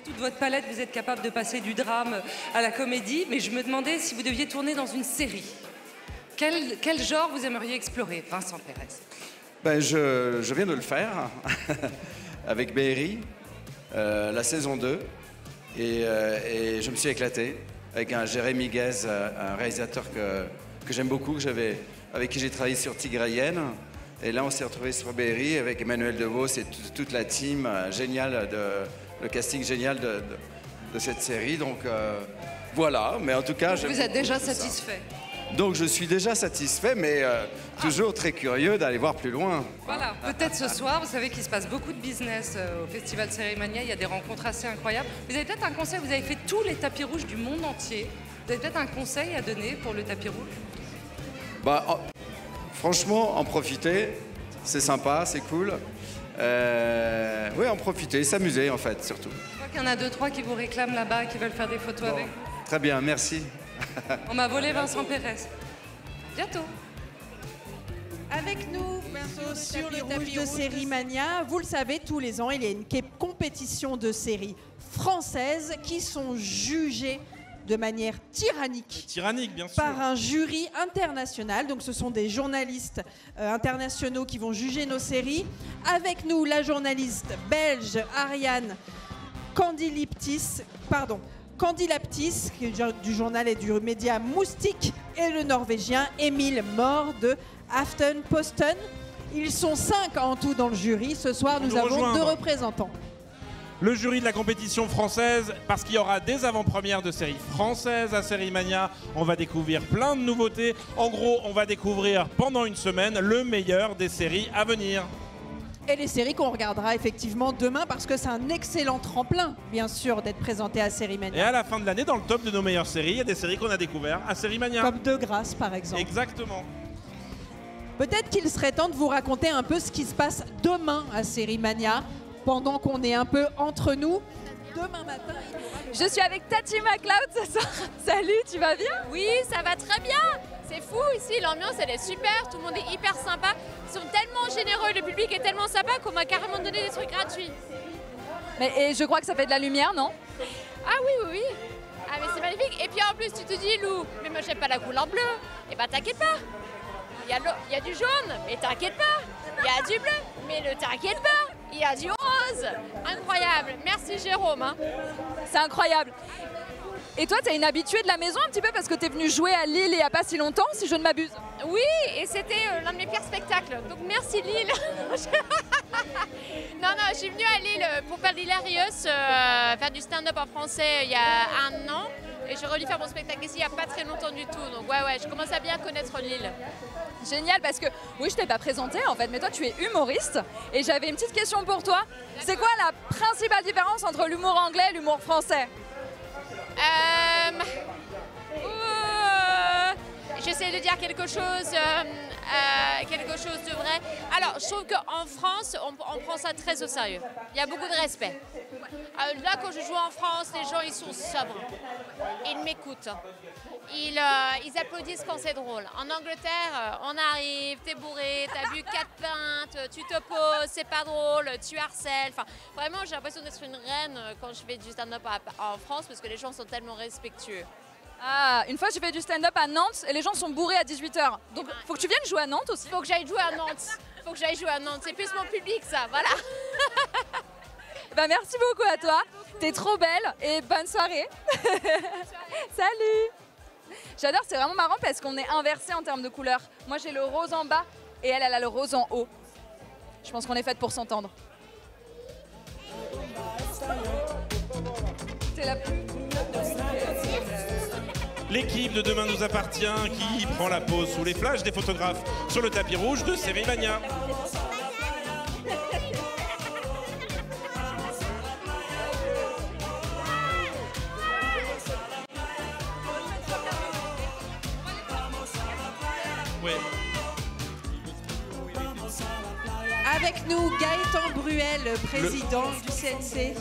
Toute votre palette, vous êtes capable de passer du drame à la comédie, mais je me demandais si vous deviez tourner dans une série. Quel genre vous aimeriez explorer, Vincent Perez? Ben, je viens de le faire avec BRI, la saison 2, et je me suis éclaté avec un Jérémy Guez, un réalisateur que j'aime beaucoup, avec qui j'ai travaillé sur Tigrayenne. Et là, on s'est retrouvé sur BRI avec Emmanuel DeVos et toute la team géniale le casting génial de cette série. Donc voilà, mais en tout cas... Vous êtes déjà satisfait? Donc je suis déjà satisfait, mais toujours très curieux d'aller voir plus loin. Voilà, peut-être ce soir, vous savez qu'il se passe beaucoup de business au Festival Série Mania, il y a des rencontres assez incroyables. Vous avez peut-être un conseil, vous avez fait tous les tapis rouges du monde entier. Vous avez peut-être un conseil à donner pour le tapis rouge? Bah, franchement, en profiter, c'est sympa, c'est cool. Oui, en profiter, s'amuser en fait, surtout. Je crois qu'il y en a 2-3 qui vous réclament là-bas, qui veulent faire des photos avec. Très bien, merci. On m'a volé Vincent Perez. Bientôt. Avec nous, sur le tapis rouge de Série Mania, vous le savez, tous les ans, il y a une compétition de séries françaises qui sont jugées de manière tyrannique. Tyrannique, bien sûr. Par un jury international. Donc ce sont des journalistes internationaux qui vont juger nos séries. Avec nous, la journaliste belge Ariane Candilaptis, qui est du journal et du média Moustique, et le norvégien Emil Mør de Aftenposten. Ils sont 5 en tout dans le jury. Ce soir, nous avons 2 représentants. Le jury de la compétition française, parce qu'il y aura des avant-premières de séries françaises à Série Mania. On va découvrir plein de nouveautés. En gros, on va découvrir pendant une semaine le meilleur des séries à venir. Et les séries qu'on regardera effectivement demain, parce que c'est un excellent tremplin, bien sûr, d'être présenté à Série Mania. Et à la fin de l'année, dans le top de nos meilleures séries, il y a des séries qu'on a découvertes à Série Mania. Comme De Grâce, par exemple. Exactement. Peut-être qu'il serait temps de vous raconter un peu ce qui se passe demain à Série Mania, pendant qu'on est un peu entre nous. Demain matin, je suis avec Tati McLeod ce soir. Salut, tu vas bien? Oui, ça va très bien. C'est fou ici, l'ambiance elle est super, tout le monde est hyper sympa. Ils sont tellement généreux, le public est tellement sympa qu'on m'a carrément donné des trucs gratuits. Et je crois que ça fait de la lumière, non? Ah oui. Ah mais c'est magnifique. Et puis en plus tu te dis, Lou, mais moi j'aime pas la couleur bleue. Eh ben t'inquiète pas. Il y a du jaune, mais t'inquiète pas. Il y a du bleu, mais ne t'inquiète pas. Il y a du rose. Incroyable. Merci Jérôme. Hein. C'est incroyable. Et toi, t'es une habituée de la maison un petit peu parce que t'es venue jouer à Lille il n'y a pas si longtemps, si je ne m'abuse. Oui, et c'était l'un de mes pires spectacles. Donc merci Lille. Non, je suis venue à Lille pour faire l'Hilarious, faire du stand-up en français il y a 1 an. Et je relis faire mon spectacle ici il n'y a pas très longtemps du tout. Donc ouais, je commence à bien connaître Lille. Génial, parce que oui, je t'ai pas présenté en fait, mais toi tu es humoriste. Et j'avais une petite question pour toi. C'est quoi la principale différence entre l'humour anglais et l'humour français? J'essaie de dire quelque chose de vrai. Alors, je trouve qu'en France, on prend ça très au sérieux. Il y a beaucoup de respect. Là, quand je joue en France, les gens, ils sont sobres. Ils m'écoutent. Ils applaudissent quand c'est drôle. En Angleterre, on arrive, t'es bourré, t'as bu 4 pintes, tu te poses, c'est pas drôle, tu harcèles. Enfin, vraiment, j'ai l'impression d'être une reine quand je fais du stand-up en France parce que les gens sont tellement respectueux. Ah, une fois j'ai fait du stand-up à Nantes et les gens sont bourrés à 18h. Donc faut que tu viennes jouer à Nantes aussi. Faut que j'aille jouer à Nantes. C'est plus mon public ça, voilà. Bah merci beaucoup à toi. T'es trop belle et bonne soirée. Salut. J'adore, c'est vraiment marrant parce qu'on est inversés en termes de couleurs. Moi j'ai le rose en bas et elle a le rose en haut. Je pense qu'on est faites pour s'entendre. T'es la plus... L'équipe de Demain nous appartient qui prend la pose sous les flashs des photographes sur le tapis rouge de Série Mania. Ouais. Avec nous, Gaëtan Bruel, président du CNC.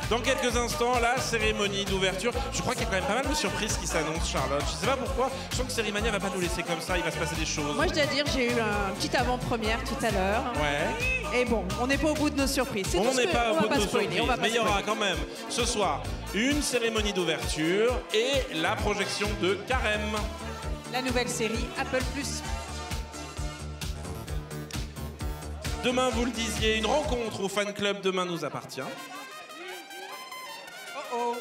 Dans quelques instants, la cérémonie d'ouverture. Je crois qu'il y a quand même pas mal de surprises qui s'annoncent, Charlotte. Je sais pas pourquoi. Je sens que Série Mania va pas nous laisser comme ça. Il va se passer des choses. Moi, je dois dire, j'ai eu un petit avant-première tout à l'heure. Ouais. Et bon, on n'est pas au bout de nos surprises. On n'est pas au bout de nos spoiler, surprises. Mais il y aura quand même ce soir une cérémonie d'ouverture et la projection de Carême. La nouvelle série Apple+. Demain, vous le disiez, une rencontre au fan club Demain nous appartient. Oh.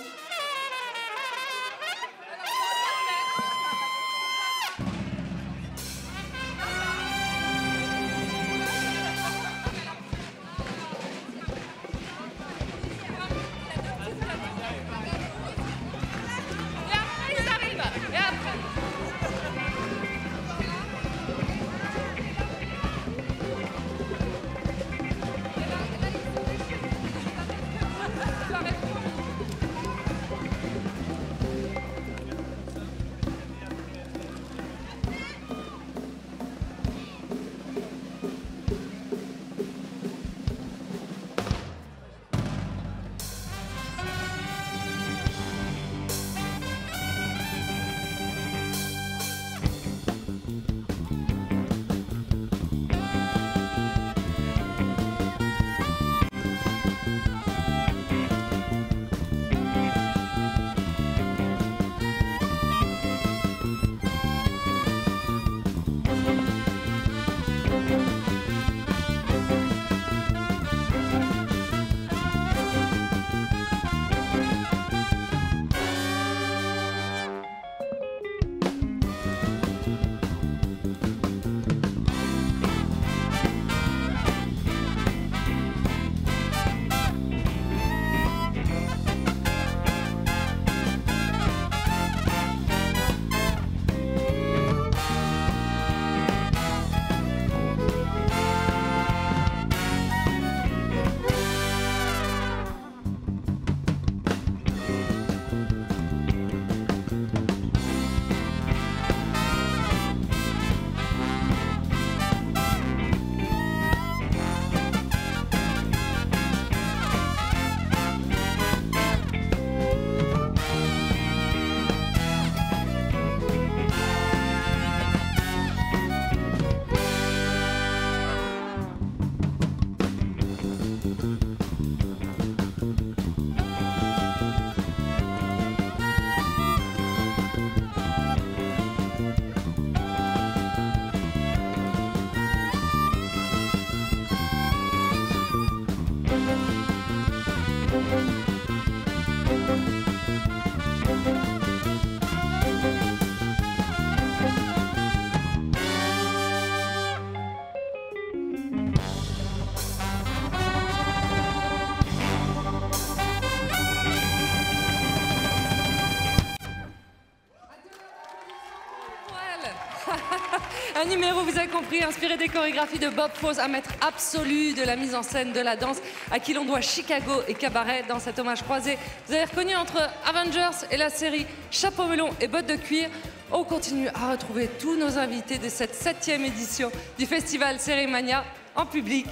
Un numéro, vous avez compris, inspiré des chorégraphies de Bob Fosse, un maître absolu de la mise en scène de la danse, à qui l'on doit Chicago et Cabaret dans cet hommage croisé. Vous avez reconnu entre Avengers et la série Chapeau melon et bottes de cuir. On continue à retrouver tous nos invités de cette 7e édition du festival Sérimania en public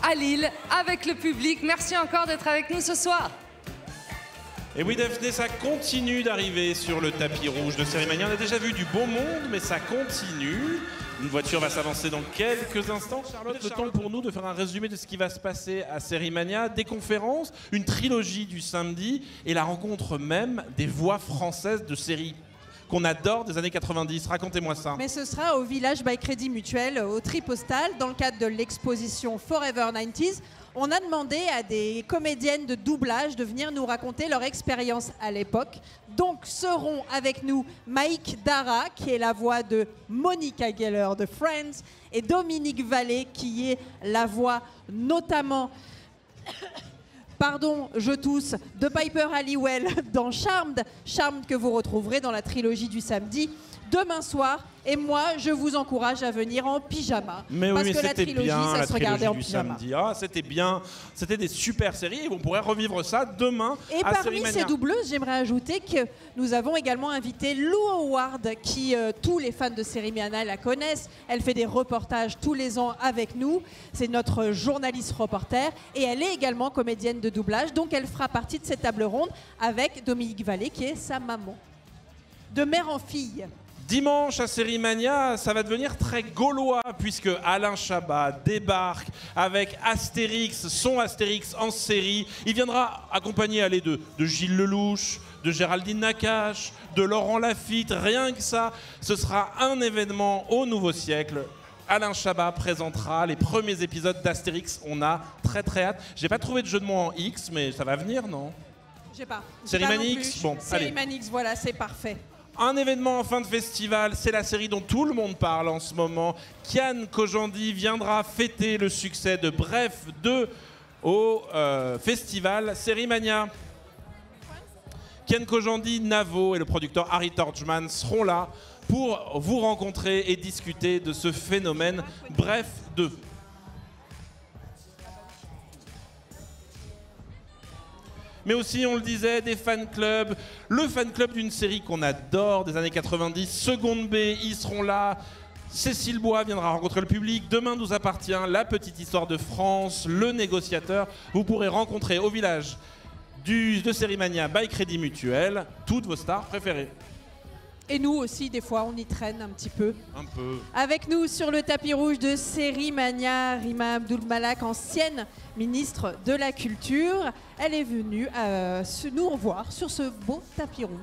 à Lille, avec le public. Merci encore d'être avec nous ce soir. Et oui, Daphné, ça continue d'arriver sur le tapis rouge de Sérimania. On a déjà vu du beau monde, mais ça continue. Une voiture va s'avancer dans quelques instants. Charlotte, le temps pour nous de faire un résumé de ce qui va se passer à Sérimania. Des conférences, une trilogie du samedi et la rencontre même des voix françaises de séries qu'on adore des années 90. Racontez-moi ça. Mais ce sera au village by Crédit Mutuel, au Tri Postal, dans le cadre de l'exposition Forever 90s. On a demandé à des comédiennes de doublage de venir nous raconter leur expérience à l'époque. Donc seront avec nous Maïk Dara, qui est la voix de Monica Geller de Friends, et Dominique Vallée, qui est la voix notamment... Pardon, je tousse, de Piper Halliwell dans Charmed. Charmed que vous retrouverez dans la trilogie du samedi demain soir. Et moi, je vous encourage à venir en pyjama. Mais oui, parce mais que la c'était trilogie, bien, ça la se regardait en trilogie du pyjama. samedi. Ah, c'était bien. C'était des super séries et on pourrait revivre ça demain Et à parmi Sérimania. ces doubleuses, j'aimerais ajouter que nous avons également invité Lou Howard, qui tous les fans de Sérimania la connaissent. Elle fait des reportages tous les ans avec nous. C'est notre journaliste reporter et elle est également comédienne de doublage. Donc elle fera partie de cette table ronde avec Dominique Vallée, qui est sa maman. De mère en fille. Dimanche à Sérimania, ça va devenir très gaulois puisque Alain Chabat débarque avec Astérix, son Astérix en série. Il viendra accompagné de Gilles Lelouch, de Géraldine Nakache, de Laurent Lafitte. Rien que ça, ce sera un événement au nouveau siècle. Alain Chabat présentera les premiers épisodes d'Astérix. On a très très hâte. J'ai pas trouvé de jeu de mots en X, mais ça va venir, non? J'ai pas. Sérimanix, bon, allez. Sérimanix, voilà, c'est parfait. Un événement en fin de festival, c'est la série dont tout le monde parle en ce moment. Kian Kojandi viendra fêter le succès de Bref 2 au festival Sérimania. Kian Kojandi, Navo et le producteur Harry Torchman seront là pour vous rencontrer et discuter de ce phénomène Bref 2. Mais aussi, on le disait, des fan clubs. Le fan club d'une série qu'on adore des années 90, Seconde B, ils seront là. Cécile Bois viendra rencontrer le public. Demain nous appartient, La Petite Histoire de France, Le Négociateur. Vous pourrez rencontrer au village de Sérimania by Crédit Mutuel toutes vos stars préférées. Et nous aussi, des fois, on y traîne un petit peu. Un peu. Avec nous sur le tapis rouge de Sérimania, Rima Abdul-Malak, ancienne ministre de la Culture. Elle est venue nous revoir sur ce beau tapis rouge.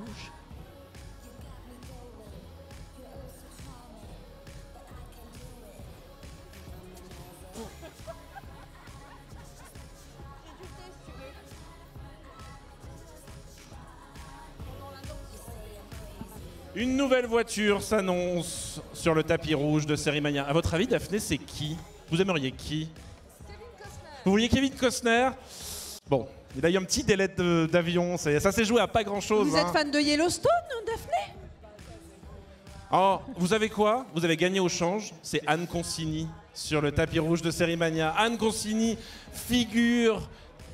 Une nouvelle voiture s'annonce sur le tapis rouge de Sérimania. À votre avis, Daphné, c'est qui? Vous aimeriez qui? Vous vouliez Kevin Costner? Bon, il a eu un petit délai d'avion, ça s'est joué à pas grand-chose. Vous êtes fan de Yellowstone, Daphné? Oh, vous savez quoi? Vous avez gagné au change, c'est Anne Consigny sur le tapis rouge de Sérimania. Anne Consigny, figure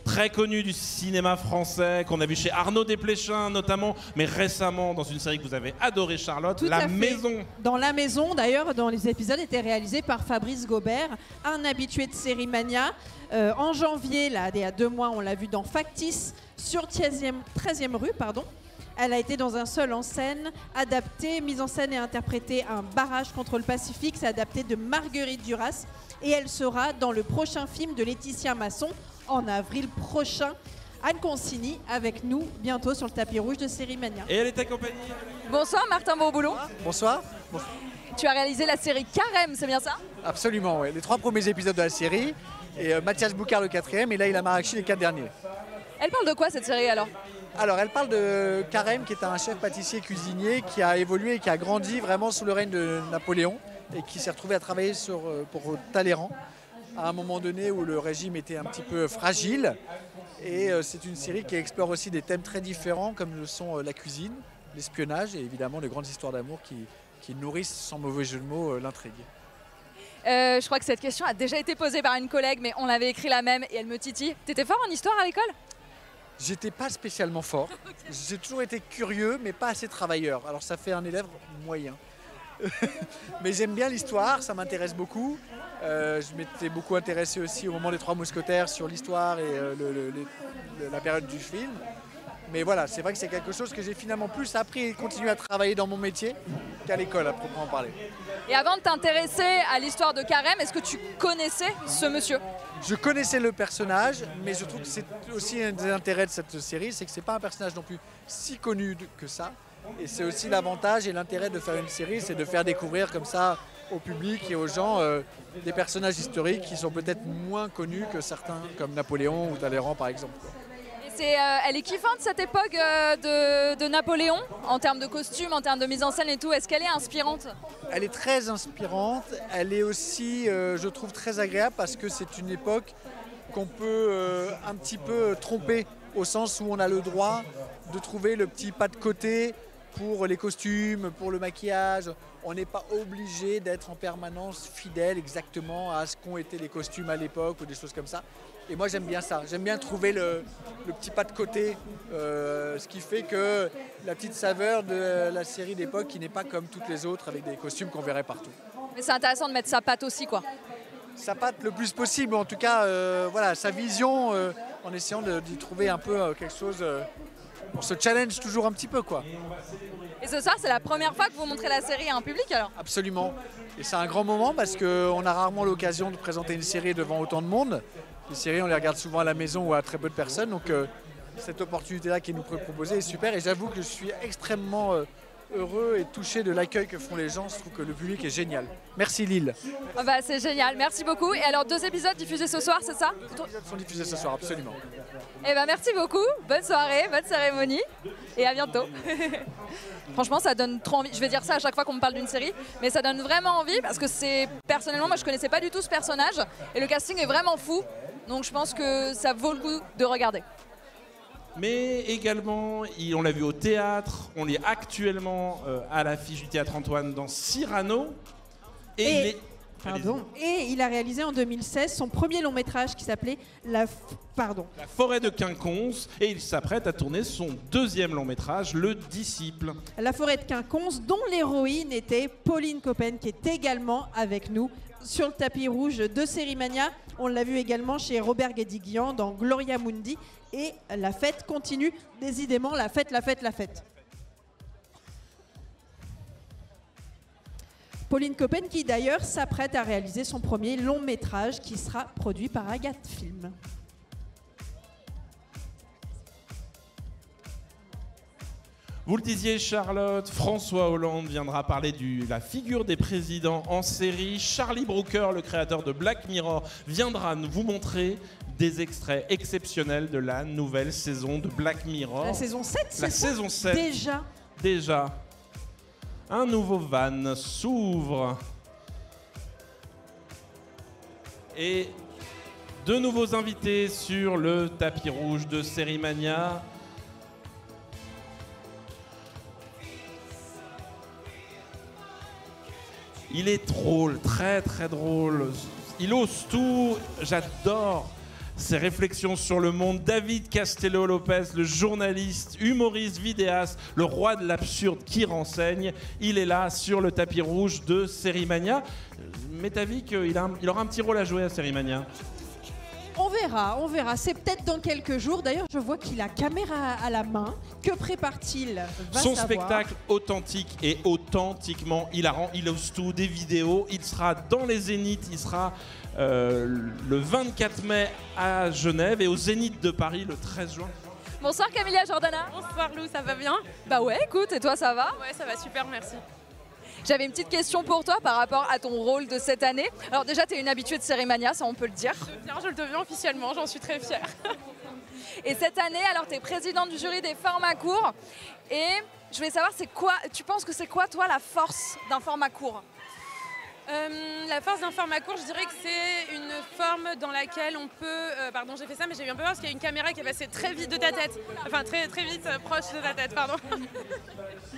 très connue du cinéma français, qu'on a vu chez Arnaud Desplechin notamment, mais récemment dans une série que vous avez adorée, Charlotte, La Maison. Dans La Maison, d'ailleurs, dans les épisodes étaient réalisés par Fabrice Gobert, un habitué de Sérimania. En janvier, là, il y a 2 mois, on l'a vu dans Factice, sur 13e rue, pardon. Elle a été dans un seul en scène, adaptée, mise en scène et interprétée Un barrage contre le Pacifique. C'est adapté de Marguerite Duras. Et elle sera dans le prochain film de Laetitia Masson, en avril prochain. Anne Consigny avec nous bientôt sur le tapis rouge de Sérimania. Et elle est accompagnée. Bonsoir Martin Bourboulon. Bonsoir. Tu as réalisé la série Carême, c'est bien ça? Absolument, oui. Les 3 premiers épisodes de la série et Mathias Boucard le 4e et Laïla Marrakchi les 4 derniers. Elle parle de quoi cette série alors? Alors elle parle de Carême qui est un chef pâtissier cuisinier qui a évolué et qui a grandi vraiment sous le règne de Napoléon et qui s'est retrouvé à travailler pour Talleyrand à un moment donné où le régime était un petit peu fragile. Et c'est une série qui explore aussi des thèmes très différents comme le sont la cuisine, l'espionnage et évidemment les grandes histoires d'amour qui qui nourrissent, sans mauvais jeu de mots, l'intrigue. Je crois que cette question a déjà été posée par une collègue, mais on avait écrit la même et elle me titille. T'étais fort en histoire à l'école? J'étais pas spécialement fort. J'ai toujours été curieux, mais pas assez travailleur. Alors ça fait un élève moyen. Mais j'aime bien l'histoire, ça m'intéresse beaucoup. Je m'étais beaucoup intéressé aussi au moment des Trois Mousquetaires sur l'histoire et la période du film. Mais voilà, c'est vrai que c'est quelque chose que j'ai finalement plus appris et continué à travailler dans mon métier qu'à l'école, à proprement parler. Et avant de t'intéresser à l'histoire de Carême, est-ce que tu connaissais ce monsieur? Je connaissais le personnage, mais je trouve que c'est aussi un des intérêts de cette série, c'est que c'est pas un personnage non plus si connu que ça. Et c'est aussi l'avantage et l'intérêt de faire une série, c'est de faire découvrir comme ça au public et aux gens des personnages historiques qui sont peut-être moins connus que certains, comme Napoléon ou Talleyrand par exemple. Elle est kiffante cette époque de Napoléon, en termes de costumes, en termes de mise en scène et tout. Est-ce qu'elle est inspirante? Elle est très inspirante. Elle est aussi, je trouve, très agréable parce que c'est une époque qu'on peut un petit peu tromper, au sens où on a le droit de trouver le petit pas de côté pour les costumes, pour le maquillage. On n'est pas obligé d'être en permanence fidèle exactement à ce qu'ont été les costumes à l'époque ou des choses comme ça. Et moi j'aime bien ça, j'aime bien trouver le petit pas de côté, ce qui fait que la petite saveur de la série d'époque qui n'est pas comme toutes les autres avec des costumes qu'on verrait partout. Mais c'est intéressant de mettre sa patte aussi, quoi. Sa patte le plus possible, en tout cas voilà, sa vision, en essayant d'y trouver un peu quelque chose, on se challenge toujours un petit peu quoi. Et ce soir c'est la première fois que vous montrez la série à un public alors? Absolument, et c'est un grand moment parce qu'on a rarement l'occasion de présenter une série devant autant de monde. Les séries, on les regarde souvent à la maison ou à très peu de personnes, donc cette opportunité-là qui nous est proposée est super. Et j'avoue que je suis extrêmement heureux et touché de l'accueil que font les gens. Je trouve que le public est génial. Merci Lille. Oh bah, c'est génial, merci beaucoup. Et alors 2 épisodes diffusés ce soir, c'est ça? 2 épisodes sont diffusés ce soir, absolument. Eh ben merci beaucoup, bonne soirée, bonne cérémonie et à bientôt. Franchement, ça donne trop envie. Je vais dire ça à chaque fois qu'on me parle d'une série, mais ça donne vraiment envie parce que c'est personnellement, moi je connaissais pas du tout ce personnage et le casting est vraiment fou. Donc je pense que ça vaut le coup de regarder. Mais également, on l'a vu au théâtre, on est actuellement à l'affiche du Théâtre Antoine dans Cyrano. Et il a réalisé en 2016 son premier long métrage qui s'appelait La Forêt de Quinconce, et il s'apprête à tourner son 2e long métrage, Le Disciple. La Forêt de Quinconce, dont l'héroïne était Pauline Coppen, qui est également avec nous sur le tapis rouge de Sérimania. On l'a vu également chez Robert Guédiguian dans Gloria Mundi. Et la fête continue, décidément, la fête. Pauline Coppen qui d'ailleurs s'apprête à réaliser son premier long métrage qui sera produit par Agathe Film. Vous le disiez Charlotte, François Hollande viendra parler de la figure des présidents en série. Charlie Brooker, le créateur de Black Mirror, viendra vous montrer des extraits exceptionnels de la nouvelle saison de Black Mirror. La saison 7, c'est La ça saison 7. Déjà. Un nouveau van s'ouvre. Et 2 nouveaux invités sur le tapis rouge de Sérimania. Il est drôle, très très drôle. Il ose tout. J'adore ses réflexions sur le monde. David Castello-Lopez, le journaliste, humoriste, vidéaste, le roi de l'absurde qui renseigne. Il est là sur le tapis rouge de Sérimania. M'est avis qu'il aura un petit rôle à jouer à Sérimania. On verra. C'est peut-être dans quelques jours. D'ailleurs, je vois qu'il a caméra à la main. Que prépare-t-il? Son spectacle authentique et authentiquement hilarant. Il ose tout, des vidéos. Il sera dans les Zéniths. Il sera le 24 mai à Genève et au Zénith de Paris le 13 juin. Bonsoir Camilla Jordana. Bonsoir Lou, ça va bien? Bah ouais, écoute, et toi ça va? Ouais, ça va super, merci. J'avais une petite question pour toi par rapport à ton rôle de cette année. Alors déjà, tu es une habituée de Sérimania, ça on peut le dire. Je le deviens officiellement, j'en suis très fière. Et cette année, alors tu es présidente du jury des formats courts. Et je voulais savoir, tu penses que c'est quoi toi la force d'un format court? La force d'un format court, je dirais que c'est une forme dans laquelle on peut... pardon, j'ai fait ça, mais j'ai eu un peu peur parce qu'il y a une caméra qui est passée très vite de ta tête. Enfin, très vite proche de ta tête, pardon.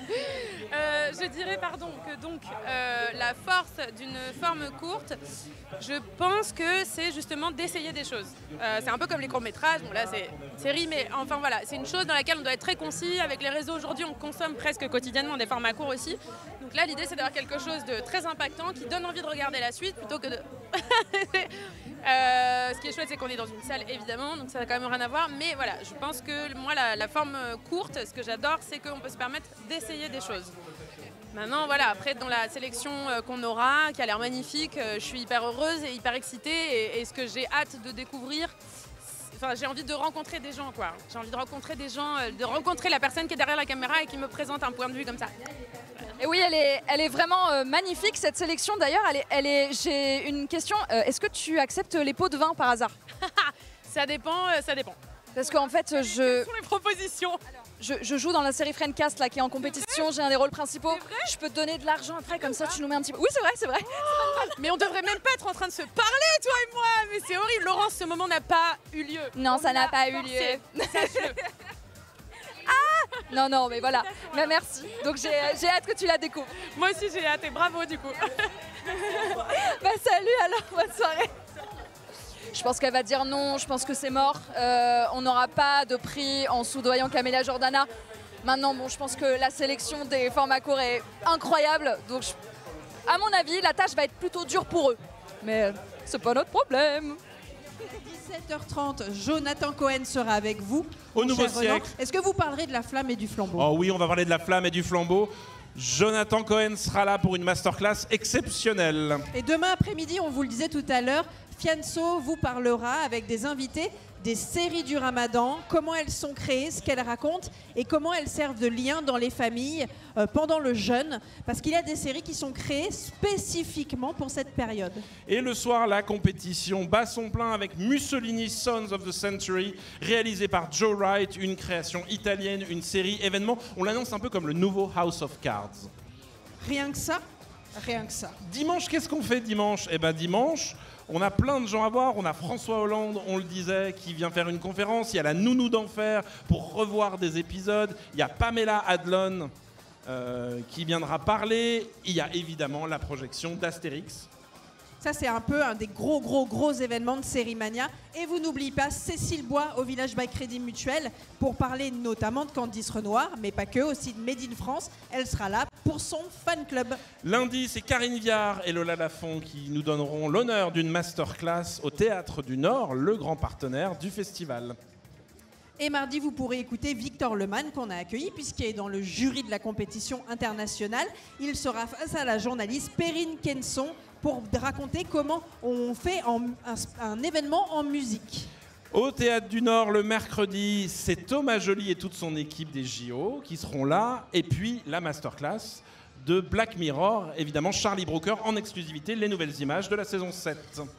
Je dirais, que donc la force d'une forme courte, je pense que c'est justement d'essayer des choses. C'est un peu comme les courts-métrages. Bon, là, c'est une série, mais enfin, voilà. C'est une chose dans laquelle on doit être très concis. Avec les réseaux, aujourd'hui, on consomme presque quotidiennement des formats courts aussi. Donc là, l'idée, c'est d'avoir quelque chose de très impactant qui donne envie de regarder la suite plutôt que de... ce qui est chouette, c'est qu'on est dans une salle, évidemment, donc ça n'a quand même rien à voir. Mais voilà, je pense que moi, la forme courte, ce que j'adore, c'est qu'on peut se permettre d'essayer des choses. Maintenant, voilà, après, dans la sélection qu'on aura, qui a l'air magnifique, je suis hyper heureuse et hyper excitée. Et ce que j'ai hâte de découvrir, enfin, j'ai envie de rencontrer des gens, quoi. J'ai envie de rencontrer des gens, de rencontrer la personne qui est derrière la caméra et qui me présente un point de vue comme ça. Et oui, elle est vraiment magnifique, cette sélection. D'ailleurs, j'ai une question. Est-ce que tu acceptes les pots de vin par hasard? Ça dépend. Parce qu'en fait, Quelles sont les propositions? Je joue dans la série Friendcast là, qui est en compétition, j'ai un des rôles principaux. Je peux te donner de l'argent après, comme ça tu nous mets un petit peu. Oui, c'est vrai. Mais on devrait même pas être en train de se parler, toi et moi. Mais c'est horrible, Laurence, ce moment n'a pas eu lieu. Non, ça n'a pas eu lieu. Sache-le. Non, mais voilà. Mais merci. Donc j'ai hâte que tu la découvres. Moi aussi j'ai hâte et bravo du coup. Bah salut alors, bonne soirée. Je pense qu'elle va dire non, je pense que c'est mort. On n'aura pas de prix en soudoyant Camélia Jordana. Maintenant, bon, je pense que la sélection des formats courts est incroyable. Donc, à mon avis, la tâche va être plutôt dure pour eux. Mais c'est pas notre problème. 17h30, Jonathan Cohen sera avec vous. Au Nouveau Siècle. Est-ce que vous parlerez de la flamme et du flambeau? Oh oui, on va parler de la flamme et du flambeau. Jonathan Cohen sera là pour une masterclass exceptionnelle. Et demain après-midi, on vous le disait tout à l'heure, Fianso vous parlera avec des invités des séries du Ramadan, comment elles sont créées, ce qu'elles racontent et comment elles servent de lien dans les familles pendant le jeûne. Parce qu'il y a des séries qui sont créées spécifiquement pour cette période. Et le soir, la compétition bat son plein avec Mussolini Sons of the Century, réalisée par Joe Wright, une création italienne, une série événement. On l'annonce un peu comme le nouveau House of Cards. Rien que ça. Dimanche, qu'est-ce qu'on fait dimanche? Eh bien dimanche, on a plein de gens à voir. On a François Hollande, on le disait, qui vient faire une conférence. Il y a la Nounou d'Enfer pour revoir des épisodes. Il y a Pamela Adlon qui viendra parler. Il y a évidemment la projection d'Astérix. Ça, c'est un peu un des gros événements de Série Mania. Et vous n'oubliez pas Cécile Bois au Village by Crédit Mutuel pour parler notamment de Candice Renoir, mais pas que, aussi de Made in France. Elle sera là pour son fan club. Lundi, c'est Karine Viard et Lola Lafont qui nous donneront l'honneur d'une masterclass au Théâtre du Nord, le grand partenaire du festival. Et mardi, vous pourrez écouter Victor Lemann qu'on a accueilli puisqu'il est dans le jury de la compétition internationale. Il sera face à la journaliste Perrine Kenson pour raconter comment on fait un événement en musique. Au Théâtre du Nord, le mercredi, c'est Thomas Joly et toute son équipe des JO qui seront là. Et puis la masterclass de Black Mirror, évidemment Charlie Brooker en exclusivité, les nouvelles images de la saison 7.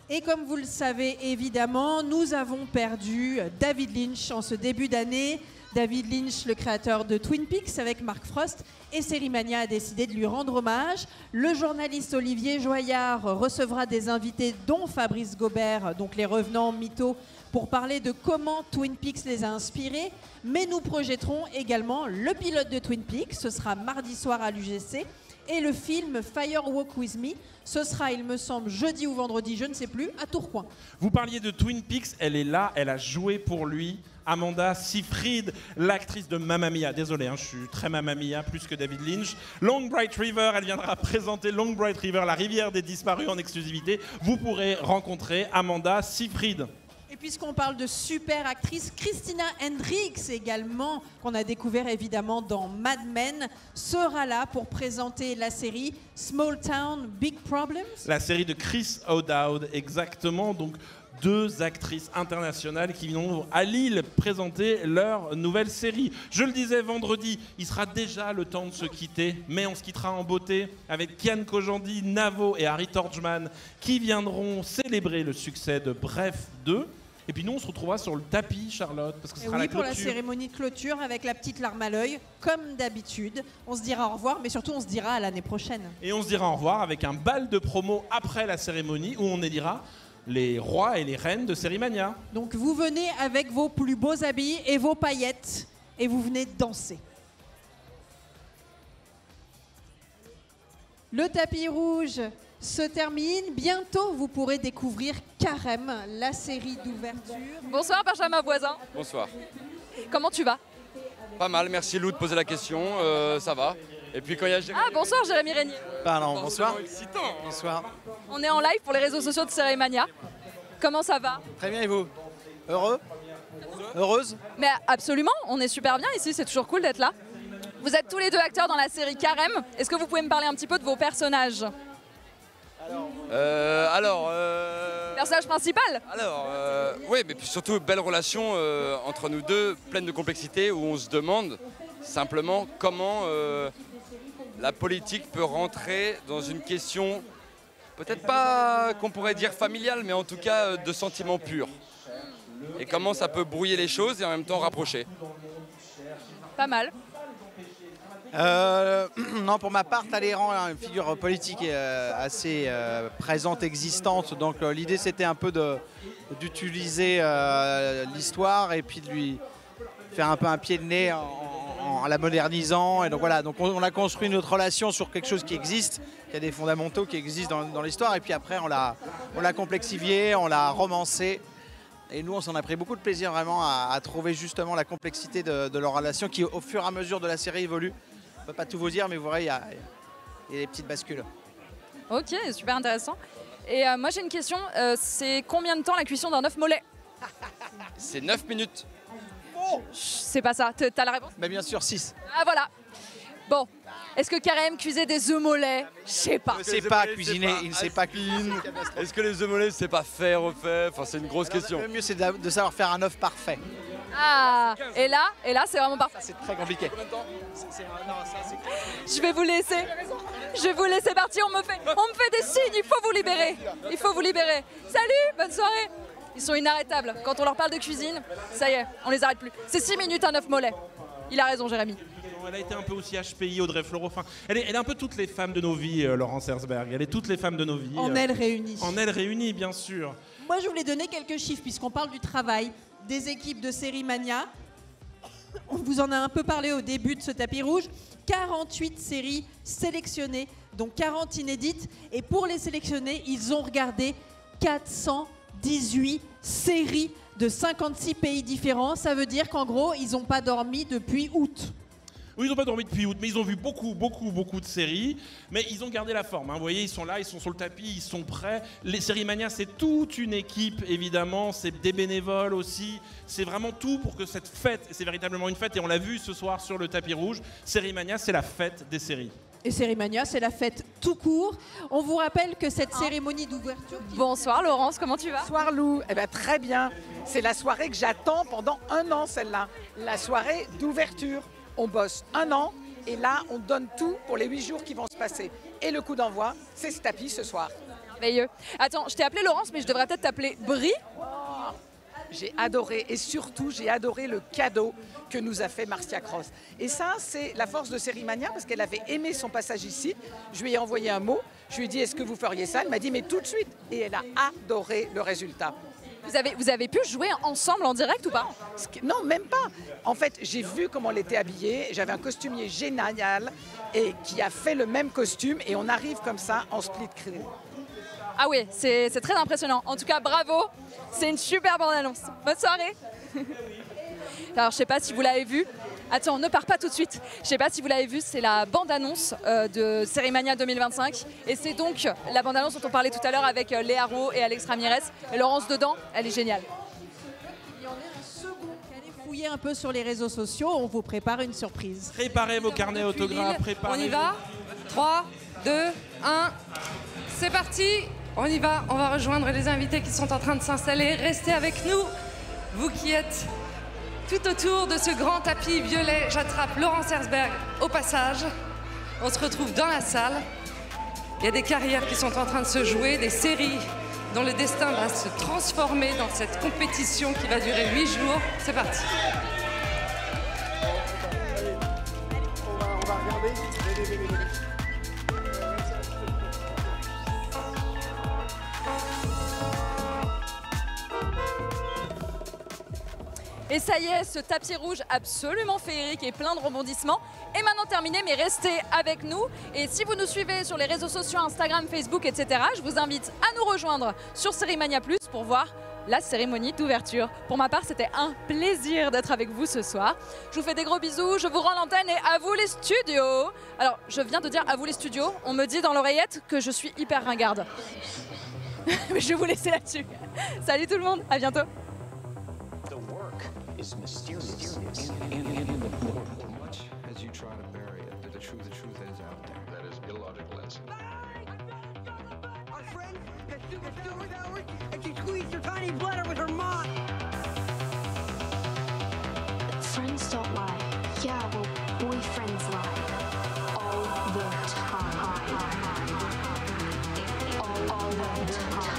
Et comme vous le savez, évidemment, nous avons perdu David Lynch en ce début d'année. David Lynch, le créateur de Twin Peaks avec Mark Frost, et Série Mania a décidé de lui rendre hommage. Le journaliste Olivier Joyard recevra des invités dont Fabrice Gobert, donc les revenants mythos, pour parler de comment Twin Peaks les a inspirés. Mais nous projetterons également le pilote de Twin Peaks, ce sera mardi soir à l'UGC, et le film Fire Walk With Me, ce sera, il me semble, jeudi ou vendredi, je ne sais plus, à Tourcoing. Vous parliez de Twin Peaks, elle est là, elle a joué pour lui. Amanda Seyfried, l'actrice de Mamma Mia. Désolé, je suis très Mamma Mia, plus que David Lynch. Long Bright River, elle viendra présenter Long Bright River, la rivière des disparus en exclusivité. Vous pourrez rencontrer Amanda Seyfried. Et puisqu'on parle de super actrice, Christina Hendricks également, qu'on a découvert évidemment dans Mad Men, sera là pour présenter la série Small Town Big Problems. La série de Chris O'Dowd, exactement. Donc, deux actrices internationales qui viendront à Lille présenter leur nouvelle série. Je le disais vendredi, il sera déjà le temps de se quitter, mais on se quittera en beauté avec Kian Kojandi, Navo et Harry Torgman qui viendront célébrer le succès de Bref 2. Et puis nous, on se retrouvera sur le tapis, Charlotte, parce que ce Et sera oui, la pour clôture. la cérémonie de clôture avec la petite larme à l'œil, comme d'habitude. On se dira au revoir, mais surtout on se dira à l'année prochaine. Et on se dira au revoir avec un bal de promo après la cérémonie où on élira les rois et les reines de Sérimania. Donc vous venez avec vos plus beaux habits et vos paillettes et vous venez danser. Le tapis rouge se termine. Bientôt, vous pourrez découvrir Carême, la série d'ouverture. Bonsoir Benjamin Voisin. Bonsoir. Comment tu vas? Pas mal, merci Lou de poser la question, ça va. Et puis quand il y a Ah, bonsoir Jérémy Régnier. Pardon, bonsoir. Excitant. Bonsoir. On est en live pour les réseaux sociaux de Sérimania. Comment ça va? Très bien, et vous? Heureux? Heureuse? Mais absolument, on est super bien ici, c'est toujours cool d'être là. Vous êtes tous les deux acteurs dans la série Carême. Est-ce que vous pouvez me parler un petit peu de vos personnages? Personnage principal? Oui, mais puis surtout, belle relation entre nous deux, pleine de complexité, où on se demande simplement comment la politique peut rentrer dans une question, peut-être pas qu'on pourrait dire familiale, mais en tout cas de sentiments purs. Et comment ça peut brouiller les choses et en même temps rapprocher. Pas mal. Non, pour ma part, Talleyrand est une figure politique assez présente, existante. Donc l'idée, c'était un peu d'utiliser l'histoire et puis de lui faire un peu un pied de nez en la modernisant. Et donc voilà, donc on a construit notre relation sur quelque chose qui existe, qui a des fondamentaux qui existent dans l'histoire. Et puis après, on l'a complexifié, on l'a romancé. Et nous, on s'en a pris beaucoup de plaisir vraiment à trouver justement la complexité de leur relation qui, au fur et à mesure de la série, évolue. On ne peut pas tout vous dire, mais vous verrez, il y a des petites bascules. Ok, super intéressant. Et moi j'ai une question, c'est combien de temps la cuisson d'un œuf mollet? C'est 9 minutes. C'est pas ça, t'as la réponse? Bah, bien sûr, 6. Ah voilà. Bon, est-ce que Carême cuisait des œufs mollets? Je sais pas. Il ne sait pas cuisiner, il ne sait pas cuisiner. Est-ce que les œufs mollets, c'est pas fait, refait? Enfin, c'est une grosse question. Le mieux, c'est de savoir faire un œuf parfait. Ah, et là c'est vraiment parfait. C'est très compliqué. Je vais vous laisser. Je vais vous laisser partir, on me fait des signes, il faut vous libérer. Il faut vous libérer. Salut, bonne soirée. Ils sont inarrêtables. Quand on leur parle de cuisine, ça y est, on les arrête plus. C'est 6 minutes un œuf mollet. Il a raison, Jérémy. Elle a été un peu aussi HPI, Audrey Fleurot. Enfin, elle est un peu toutes les femmes de nos vies, Laurence Herzberg. Elle est toutes les femmes de nos vies. En elles réunies. En elles réunies, bien sûr. Moi, je voulais donner quelques chiffres puisqu'on parle du travail des équipes de Sérimania. On vous en a un peu parlé au début de ce tapis rouge. 48 séries sélectionnées, dont 40 inédites. Et pour les sélectionner, ils ont regardé 418 séries de 56 pays différents. Ça veut dire qu'en gros, ils n'ont pas dormi depuis août. Oui, ils n'ont pas dormi depuis août, mais ils ont vu beaucoup de séries. Mais ils ont gardé la forme. Hein. Vous voyez, ils sont là, ils sont sur le tapis, ils sont prêts. Les Sérimania, c'est toute une équipe, évidemment. C'est des bénévoles aussi. C'est vraiment tout pour que cette fête, et c'est véritablement une fête, et on l'a vu ce soir sur le tapis rouge, Sérimania, c'est la fête des séries. Et Sérimania, c'est la fête tout court. On vous rappelle que cette cérémonie d'ouverture... Bonsoir Laurence, comment tu vas? Bonsoir Lou, eh ben, très bien. C'est la soirée que j'attends pendant 1 an, celle-là. La soirée d'ouverture. On bosse 1 an et là, on donne tout pour les 8 jours qui vont se passer. Et le coup d'envoi, c'est ce tapis ce soir. Merveilleux. Attends, je t'ai appelé Laurence, mais je devrais peut-être t'appeler Brie. J'ai adoré et surtout, j'ai adoré le cadeau que nous a fait Marcia Cross. Et ça, c'est la force de Sérimania parce qu'elle avait aimé son passage ici. Je lui ai envoyé un mot, je lui ai dit est-ce que vous feriez ça? Elle m'a dit mais tout de suite. Et elle a adoré le résultat. Vous avez pu jouer ensemble en direct ou pas? Non, même pas. En fait, j'ai vu comment elle était habillée. J'avais un costumier génial et qui a fait le même costume. Et on arrive comme ça en split screen. Ah oui, c'est très impressionnant. En tout cas, bravo. C'est une super bande-annonce. Bonne soirée. Alors, je sais pas si vous l'avez vu. Attends, ne pars pas tout de suite. Je sais pas si vous l'avez vu, c'est la bande-annonce de Sérimania 2025. Et c'est donc la bande-annonce dont on parlait tout à l'heure avec Léa Rowe et Alex Ramirez. Et Laurence dedans, elle est géniale. Il y en a un second qui allait fouiller un peu sur les réseaux sociaux. On vous prépare une surprise. Préparez vos carnets autographes, préparez. On y va? 3, 2, 1. C'est parti. On y va. On va rejoindre les invités qui sont en train de s'installer. Restez avec nous. Vous qui êtes tout autour de ce grand tapis violet, j'attrape Laurence Herzberg au passage. On se retrouve dans la salle. Il y a des carrières qui sont en train de se jouer, des séries dont le destin va se transformer dans cette compétition qui va durer 8 jours. C'est parti. On va regarder. Et ça y est, ce tapis rouge absolument féerique et plein de rebondissements est maintenant terminé, mais restez avec nous. Et si vous nous suivez sur les réseaux sociaux, Instagram, Facebook, etc., je vous invite à nous rejoindre sur Sérimania Plus pour voir la cérémonie d'ouverture. Pour ma part, c'était un plaisir d'être avec vous ce soir. Je vous fais des gros bisous, je vous rends l'antenne et à vous les studios. Alors, je viens de dire à vous les studios, on me dit dans l'oreillette que je suis hyper ringarde. Mais je vais vous laisser là-dessus. Salut tout le monde, à bientôt. Is mysterious and much as you try to bury it, the truth is out there. That is illogical, Ensign. Our friend gets still with Howard, and she squeezed her tiny bladder with her mom. Friends don't lie. Yeah, well, boyfriends lie. All the time. All the time.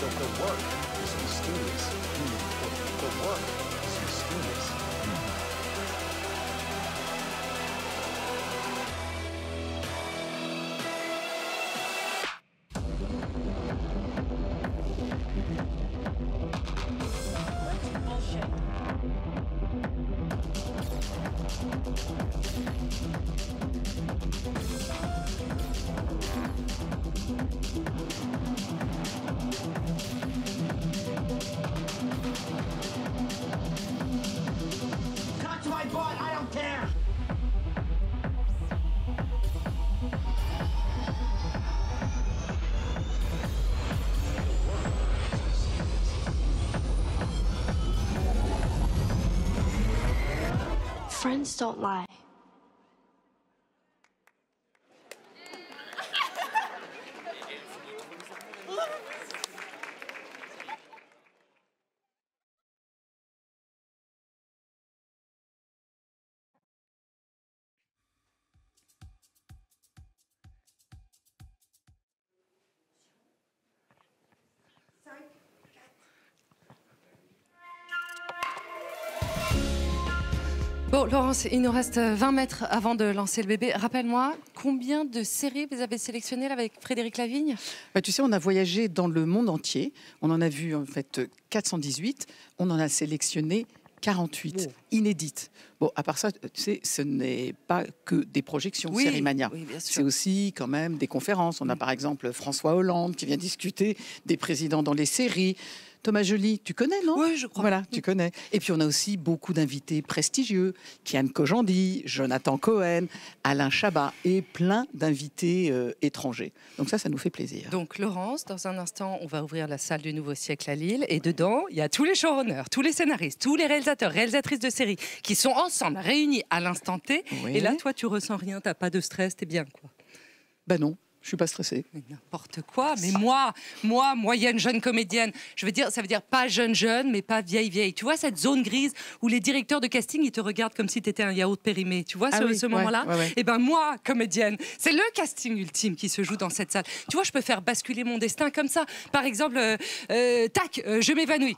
The work is mysterious. The work is mysterious. Touch my butt, I don't care. Friends don't lie. Bon, Laurence, il nous reste 20 mètres avant de lancer le bébé. Rappelle-moi, combien de séries vous avez sélectionnées là, avec Frédéric Lavigne? Tu sais, on a voyagé dans le monde entier. On en a vu en fait 418. On en a sélectionné 48 inédites. Bon, à part ça, tu sais, ce n'est pas que des projections, Sérimania. Oui, bien sûr. C'est aussi quand même des conférences. On a par exemple François Hollande qui vient discuter des présidents dans les séries. Thomas Joly, tu connais, non? Oui, je crois. Voilà, tu connais. Et puis on a aussi beaucoup d'invités prestigieux. Kian Kojandi, Jonathan Cohen, Alain Chabat et plein d'invités étrangers. Donc ça nous fait plaisir. Donc Laurence, dans un instant, on va ouvrir la salle du Nouveau Siècle à Lille. Et dedans, il y a tous les showrunners, tous les scénaristes, tous les réalisateurs, réalisatrices de séries qui sont ensemble, réunis à l'instant T. Oui. Et là, toi, tu ressens rien, t'as pas de stress, t'es bien, quoi. Ben non. Je suis pas stressée. N'importe quoi. Mais moi, moyenne jeune comédienne, je veux dire, ça veut dire pas jeune, mais pas vieille. Tu vois cette zone grise où les directeurs de casting, ils te regardent comme si tu étais un yaourt périmé. Tu vois ce moment-là? Ouais. Eh ben moi, comédienne, c'est le casting ultime qui se joue dans cette salle. Tu vois, je peux faire basculer mon destin comme ça. Par exemple, je m'évanouis.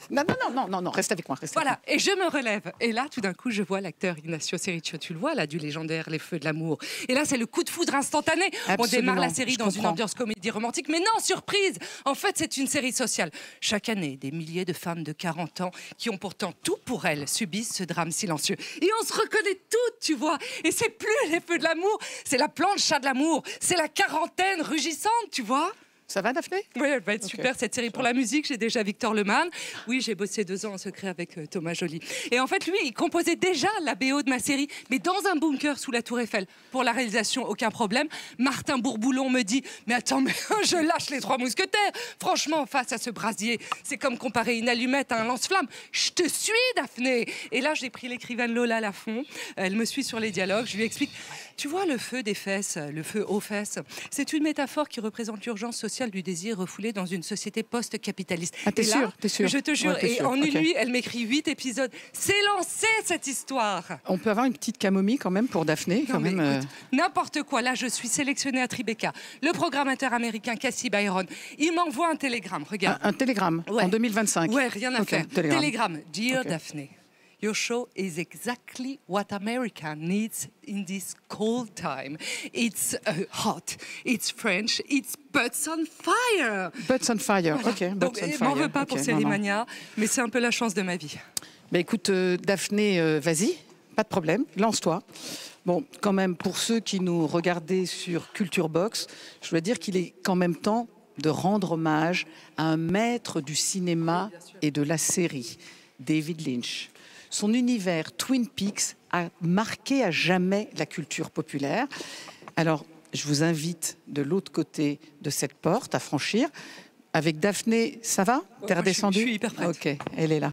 Non, reste avec moi. Voilà, et je me relève. Et là, tout d'un coup, je vois l'acteur Ignacio Cericcio. Tu le vois, là, du légendaire Les Feux de l'amour. Et là, c'est le coup de foudre instantané. On démarre la série dans une ambiance comédie romantique. Mais non, surprise! En fait, c'est une série sociale. Chaque année, des milliers de femmes de 40 ans qui ont pourtant tout pour elles subissent ce drame silencieux. Et on se reconnaît toutes, tu vois. Et c'est plus Les Feux de l'amour, c'est la plancha de l'amour. C'est la quarantaine rugissante, tu vois. Ça va, Daphné? Oui, elle va être super cette série. Pour la musique, j'ai déjà Victor Lemann. Oui, j'ai bossé 2 ans en secret avec Thomas Joly. Et en fait, lui, il composait déjà la BO de ma série, mais dans un bunker sous la Tour Eiffel. Pour la réalisation, aucun problème. Martin Bourboulon me dit « Mais attends, mais je lâche les 3 mousquetaires. Franchement, face à ce brasier, c'est comme comparer une allumette à un lance-flamme. Je te suis, Daphné !» Et là, j'ai pris l'écrivaine Lola Lafont. Elle me suit sur les dialogues. Je lui explique Tu vois le feu des fesses, le feu aux fesses, c'est une métaphore qui représente l'urgence sociale du désir refoulé dans une société post-capitaliste. Ah, t'es Et là, sûr, t'es sûr. Je te jure, Ouais, t'es et sûr, en une ok. nuit, elle m'écrit 8 épisodes. C'est lancé cette histoire. On peut avoir une petite camomille quand même pour Daphné, quand Non, mais même. écoute, n'importe quoi. Là, je suis sélectionnée à Tribeca. Le programmateur américain Cassie Byron, il m'envoie un télégramme. Regarde. Un télégramme en 2025. Ouais, rien à Ok, faire. télégramme. Dear Ok. Daphne, your show is exactly what America needs in this cold time. It's hot, it's French, it's butts on fire. Butts on fire, Voilà. ok. Donc, Butts on m'en fire. veux pas pour Ok, Sérimania, mais c'est un peu la chance de ma vie. Bah écoute, Daphné, vas-y, pas de problème, lance-toi. Bon, quand même, pour ceux qui nous regardaient sur Culture Box, je dois dire qu'il est quand même temps de rendre hommage à un maître du cinéma et de la série, David Lynch. Son univers Twin Peaks a marqué à jamais la culture populaire. Alors, je vous invite de l'autre côté de cette porte à franchir. Avec Daphné, ça va? T'es redescendue? Je suis hyper prête. Ok, elle est là.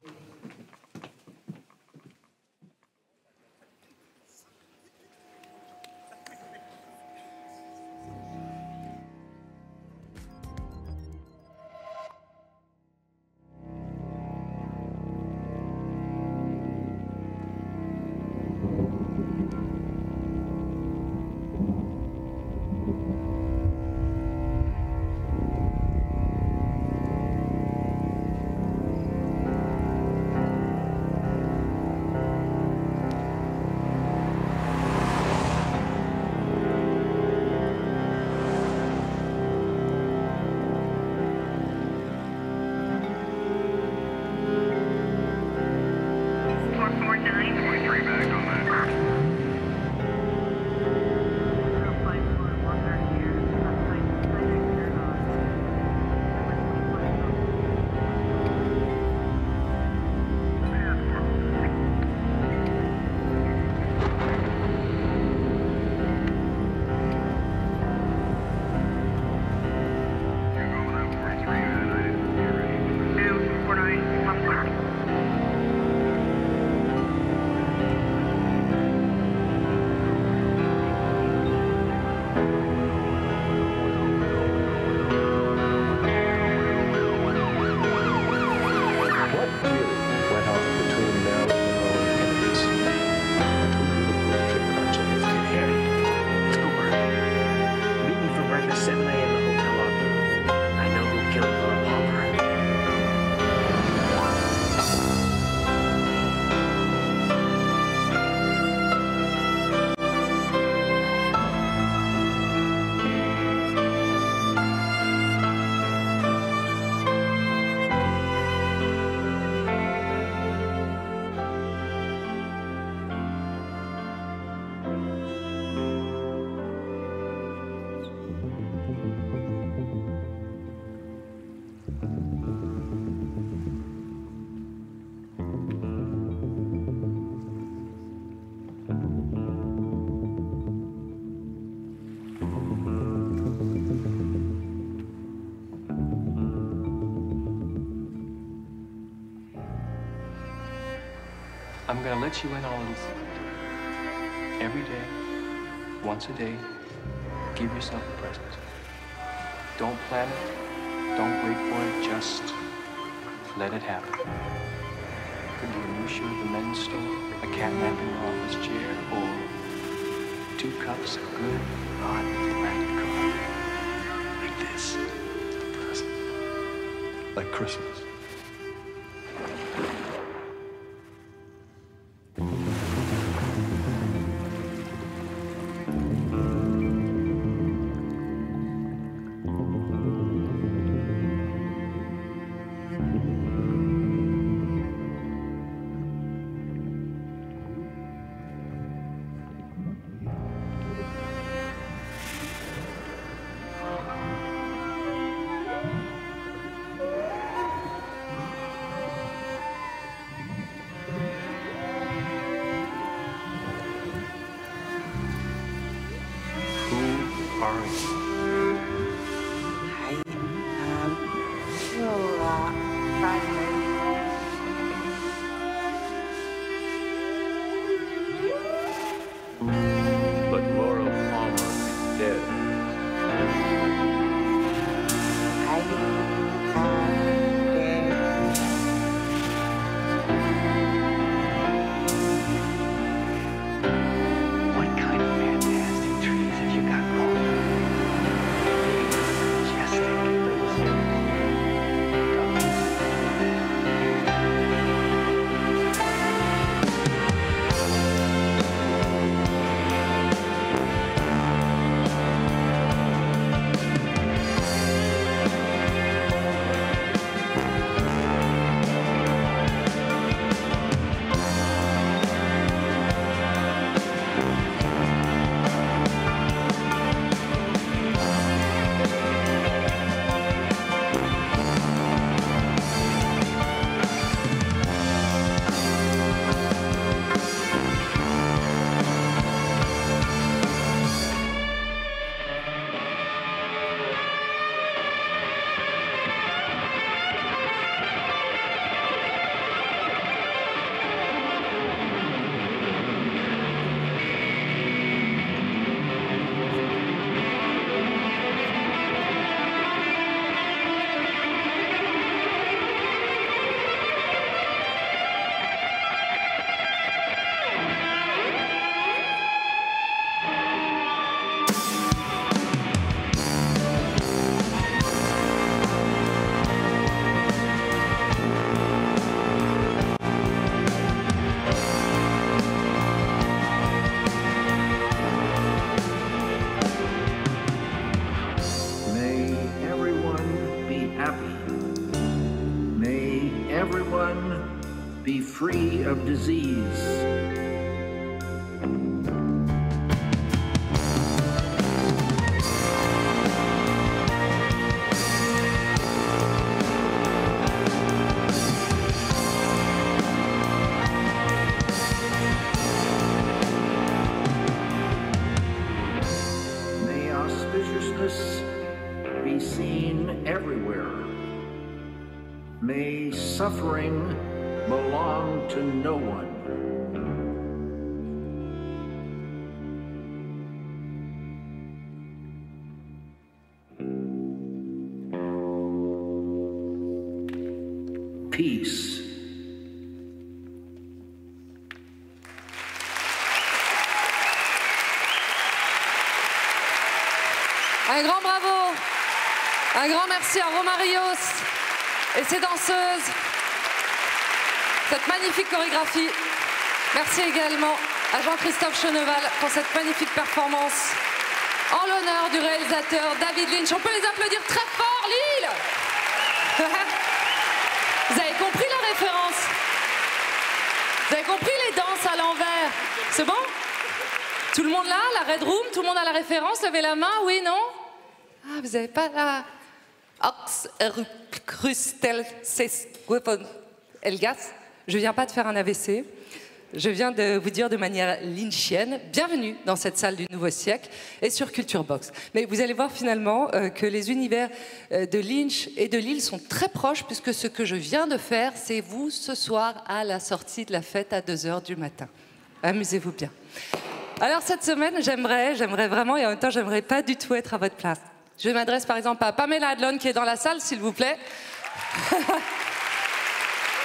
I'm gonna let you in on a little secret. Every day, once a day, give yourself a present. Don't plan it, don't wait for it, just let it happen. Could be a new shoe at the men's store, a cat nap in your office chair, or 2 cups of good, hot, black coffee. Like this, a present. Like Christmas. But Laura everyone be free of disease. May auspiciousness be seen everywhere. May suffering belong to no one. Peace. Un grand bravo, un grand merci à Roma Rios et ses danseuses, cette magnifique chorégraphie. Merci également à Jean-Christophe Cheneval pour cette magnifique performance en l'honneur du réalisateur David Lynch. On peut les applaudir très fort, Lille. Vous avez compris la référence? Vous avez compris les danses à l'envers? C'est bon? Tout le monde là, la Red Room, tout le monde a la référence? Levez la main, oui, non? Ah, vous n'avez pas la... Elgas. Je viens pas de faire un AVC. Je viens de vous dire de manière lynchienne, bienvenue dans cette salle du nouveau siècle et sur Culture Box. Mais vous allez voir finalement que les univers de Lynch et de Lille sont très proches, puisque ce que je viens de faire, c'est vous ce soir à la sortie de la fête à 2 h du matin. Amusez-vous bien. Alors cette semaine, j'aimerais vraiment, et en même temps, j'aimerais pas du tout être à votre place. Je m'adresse par exemple à Pamela Adlon qui est dans la salle, s'il vous plaît.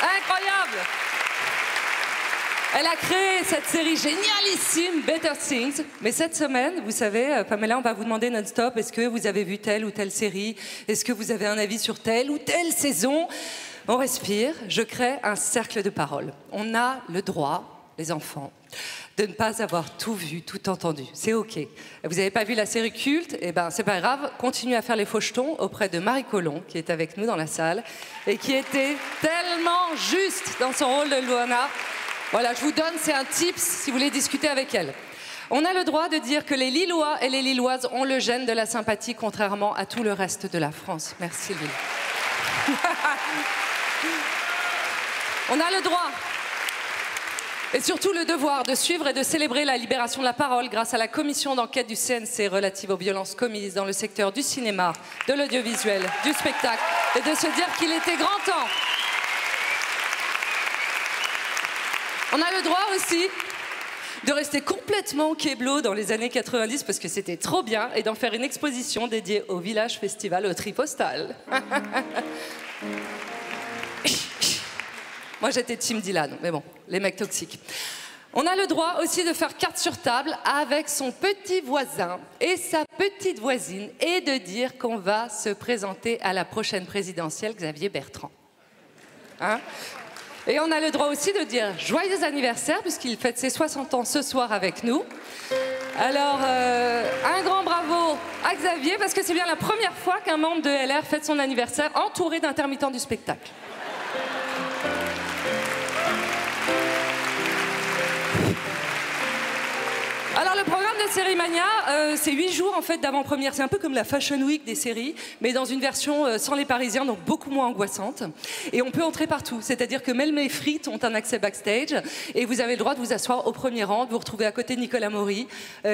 Incroyable! Elle a créé cette série génialissime, Better Things. Mais cette semaine, vous savez, Pamela, on va vous demander non-stop, est-ce que vous avez vu telle ou telle série? Est-ce que vous avez un avis sur telle ou telle saison? On respire, je crée un cercle de parole. On a le droit, les enfants, de ne pas avoir tout vu, tout entendu. C'est OK. Vous n'avez pas vu la série culte? Eh ben, c'est pas grave. Continuez à faire les fauchetons auprès de Marie Colomb, qui est avec nous dans la salle, et qui était tellement juste dans son rôle de Luana. Voilà, je vous donne, c'est un tips si vous voulez discuter avec elle. On a le droit de dire que les Lillois et les Lilloises ont le gène de la sympathie, contrairement à tout le reste de la France. Merci, Lille. On a le droit et surtout le devoir de suivre et de célébrer la libération de la parole grâce à la commission d'enquête du CNC relative aux violences commises dans le secteur du cinéma, de l'audiovisuel, du spectacle, et de se dire qu'il était grand temps. On a le droit aussi de rester complètement kéblo dans les années 90 parce que c'était trop bien et d'en faire une exposition dédiée au Village Festival au Tripostal. Moi, j'étais Team Dylan, mais bon, les mecs toxiques. On a le droit aussi de faire carte sur table avec son petit voisin et sa petite voisine et de dire qu'on va se présenter à la prochaine présidentielle, Xavier Bertrand. Hein? Et on a le droit aussi de dire joyeux anniversaire, puisqu'il fête ses 60 ans ce soir avec nous. Alors, un grand bravo à Xavier, parce que c'est bien la première fois qu'un membre de LR fête son anniversaire entouré d'intermittents du spectacle. Alors le programme de Série Mania, c'est 8 jours en fait d'avant-première. C'est un peu comme la Fashion Week des séries, mais dans une version sans les Parisiens, donc beaucoup moins angoissante. Et on peut entrer partout, c'est-à-dire que Mel et Frites ont un accès backstage et vous avez le droit de vous asseoir au premier rang, de vous retrouver à côté de Nicolas Maury.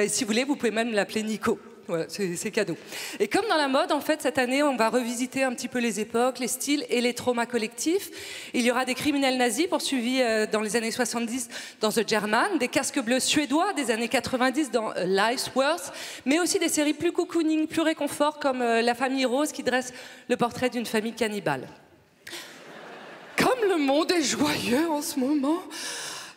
Si vous voulez, vous pouvez même l'appeler Nico. Voilà, c'est cadeau. Et comme dans la mode, en fait, cette année, on va revisiter un petit peu les époques, les styles et les traumas collectifs. Il y aura des criminels nazis poursuivis dans les années 70 dans The German, des casques bleus suédois des années 90 dans Life's Worth, mais aussi des séries plus cocooning, plus réconfort comme La Famille Rose qui dresse le portrait d'une famille cannibale. Comme le monde est joyeux en ce moment.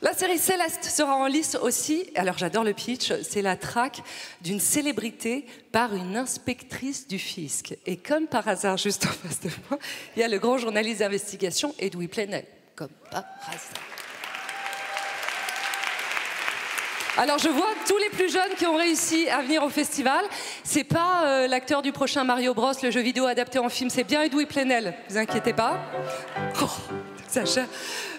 La série Céleste sera en lice aussi. Alors j'adore le pitch, c'est la traque d'une célébrité par une inspectrice du fisc. Et comme par hasard, juste en face de moi, il y a le grand journaliste d'investigation Edoui Plenel. Comme par hasard. Alors je vois tous les plus jeunes qui ont réussi à venir au festival. C'est pas l'acteur du prochain Mario Bros, le jeu vidéo adapté en film, c'est bien Edoui Plenel. Ne vous inquiétez pas. Oh. Sacha,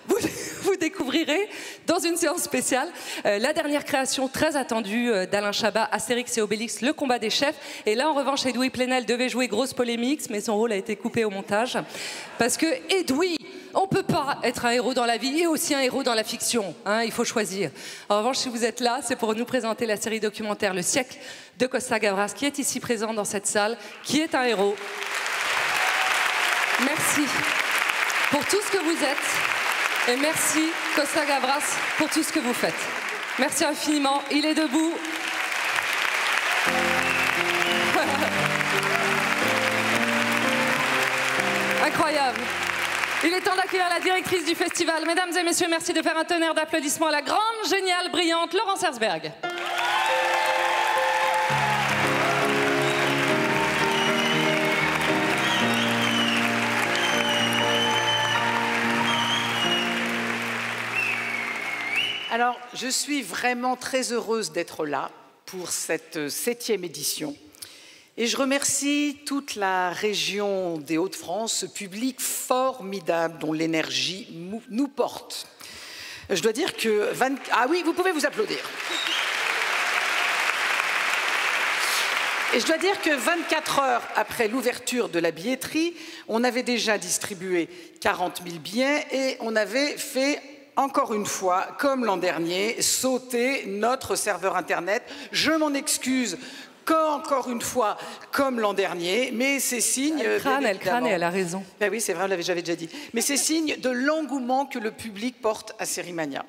vous découvrirez dans une séance spéciale la dernière création très attendue d'Alain Chabat, Astérix et Obélix, le combat des chefs. Et là, en revanche, Edoui Plenel devait jouer grosse polémique, mais son rôle a été coupé au montage. Parce que Edoui, on ne peut pas être un héros dans la vie et aussi un héros dans la fiction. Hein, il faut choisir. En revanche, si vous êtes là, c'est pour nous présenter la série documentaire Le siècle de Costa Gavras, qui est ici présent dans cette salle, qui est un héros. Merci pour tout ce que vous êtes. Et merci, Costa Gavras, pour tout ce que vous faites. Merci infiniment. Il est debout. Incroyable. Il est temps d'accueillir la directrice du festival. Mesdames et messieurs, merci de faire un tonnerre d'applaudissements à la grande, géniale, brillante Laurence Herzberg. Alors, je suis vraiment très heureuse d'être là pour cette 7e édition. Et je remercie toute la région des Hauts-de-France, ce public formidable dont l'énergie nous porte. Je dois dire que... Ah oui, vous pouvez vous applaudir. Et je dois dire que 24 heures après l'ouverture de la billetterie, on avait déjà distribué 40 000 billets et on avait fait... encore une fois, comme l'an dernier, sauter notre serveur Internet. Je m'en excuse, encore une fois, comme l'an dernier, mais c'est signe... Elle crâne et elle a raison. Ben oui, c'est vrai, j'avais déjà dit. Mais c'est signe de l'engouement que le public porte à Sérimania.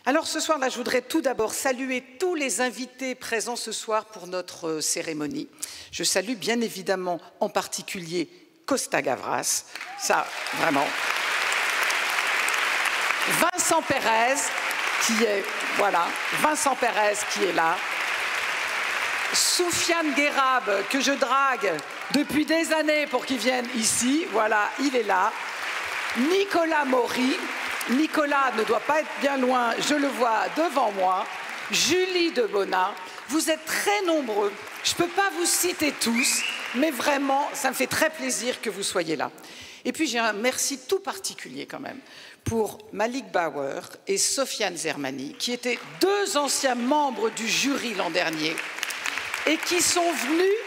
Alors ce soir-là, je voudrais tout d'abord saluer tous les invités présents ce soir pour notre cérémonie. Je salue bien évidemment en particulier Costa Gavras, ça, vraiment... Vincent Pérez, qui est, voilà, Vincent Pérez qui est là. Soufiane Guérab, que je drague depuis des années pour qu'il vienne ici, voilà, il est là. Nicolas Maury, Nicolas ne doit pas être bien loin, je le vois devant moi. Julie Debona, vous êtes très nombreux, je ne peux pas vous citer tous, mais vraiment, ça me fait très plaisir que vous soyez là. Et puis j'ai un merci tout particulier quand même pour Malik Bauer et Sofiane Zermani, qui étaient 2 anciens membres du jury l'an dernier et qui sont venus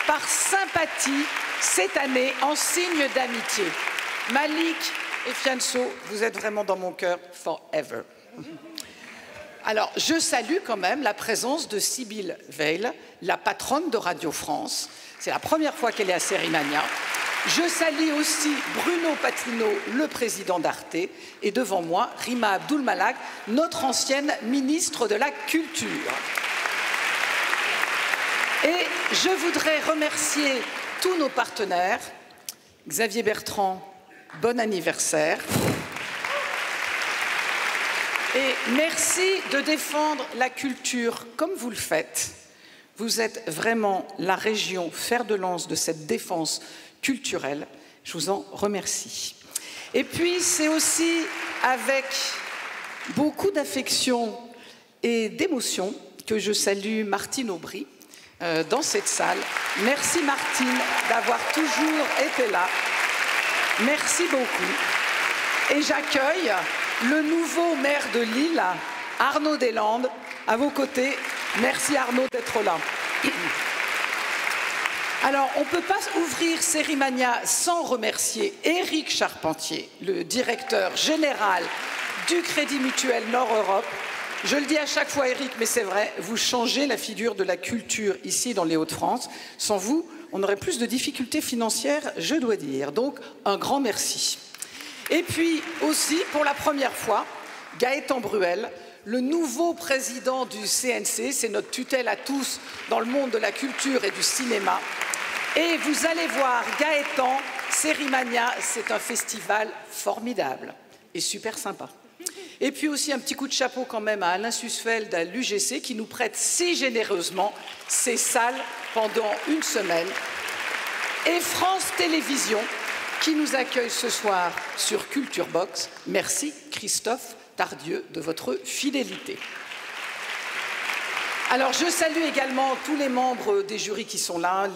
par sympathie cette année en signe d'amitié. Malik et Fianso, vous êtes vraiment dans mon cœur forever. Alors, je salue quand même la présence de Sybille Veil, la patronne de Radio France. C'est la première fois qu'elle est à Sérimania. Je salue aussi Bruno Patino, le président d'Arte, et devant moi, Rima Abdul-Malak, notre ancienne ministre de la Culture. Et je voudrais remercier tous nos partenaires. Xavier Bertrand, bon anniversaire. Et merci de défendre la culture comme vous le faites. Vous êtes vraiment la région fer de lance de cette défense culturelle. Je vous en remercie. Et puis, c'est aussi avec beaucoup d'affection et d'émotion que je salue Martine Aubry dans cette salle. Merci Martine d'avoir toujours été là. Merci beaucoup. Et j'accueille le nouveau maire de Lille, Arnaud Deslandes, à vos côtés. Merci Arnaud d'être là. Alors, on ne peut pas ouvrir Sérimania sans remercier Éric Charpentier, le directeur général du Crédit Mutuel Nord-Europe. Je le dis à chaque fois, Éric, mais c'est vrai, vous changez la figure de la culture ici dans les Hauts-de-France. Sans vous, on aurait plus de difficultés financières, je dois dire. Donc, un grand merci. Et puis aussi, pour la première fois, Gaëtan Bruel, le nouveau président du CNC, c'est notre tutelle à tous dans le monde de la culture et du cinéma. Et vous allez voir, Gaëtan, Sérimania, c'est un festival formidable et super sympa. Et puis aussi un petit coup de chapeau quand même à Alain Sussfeld, à l'UGC, qui nous prête si généreusement ses salles pendant une semaine. Et France Télévisions, qui nous accueille ce soir sur Culture Box. Merci Christophe Tardieu de votre fidélité. Alors, je salue également tous les membres des jurys qui sont là,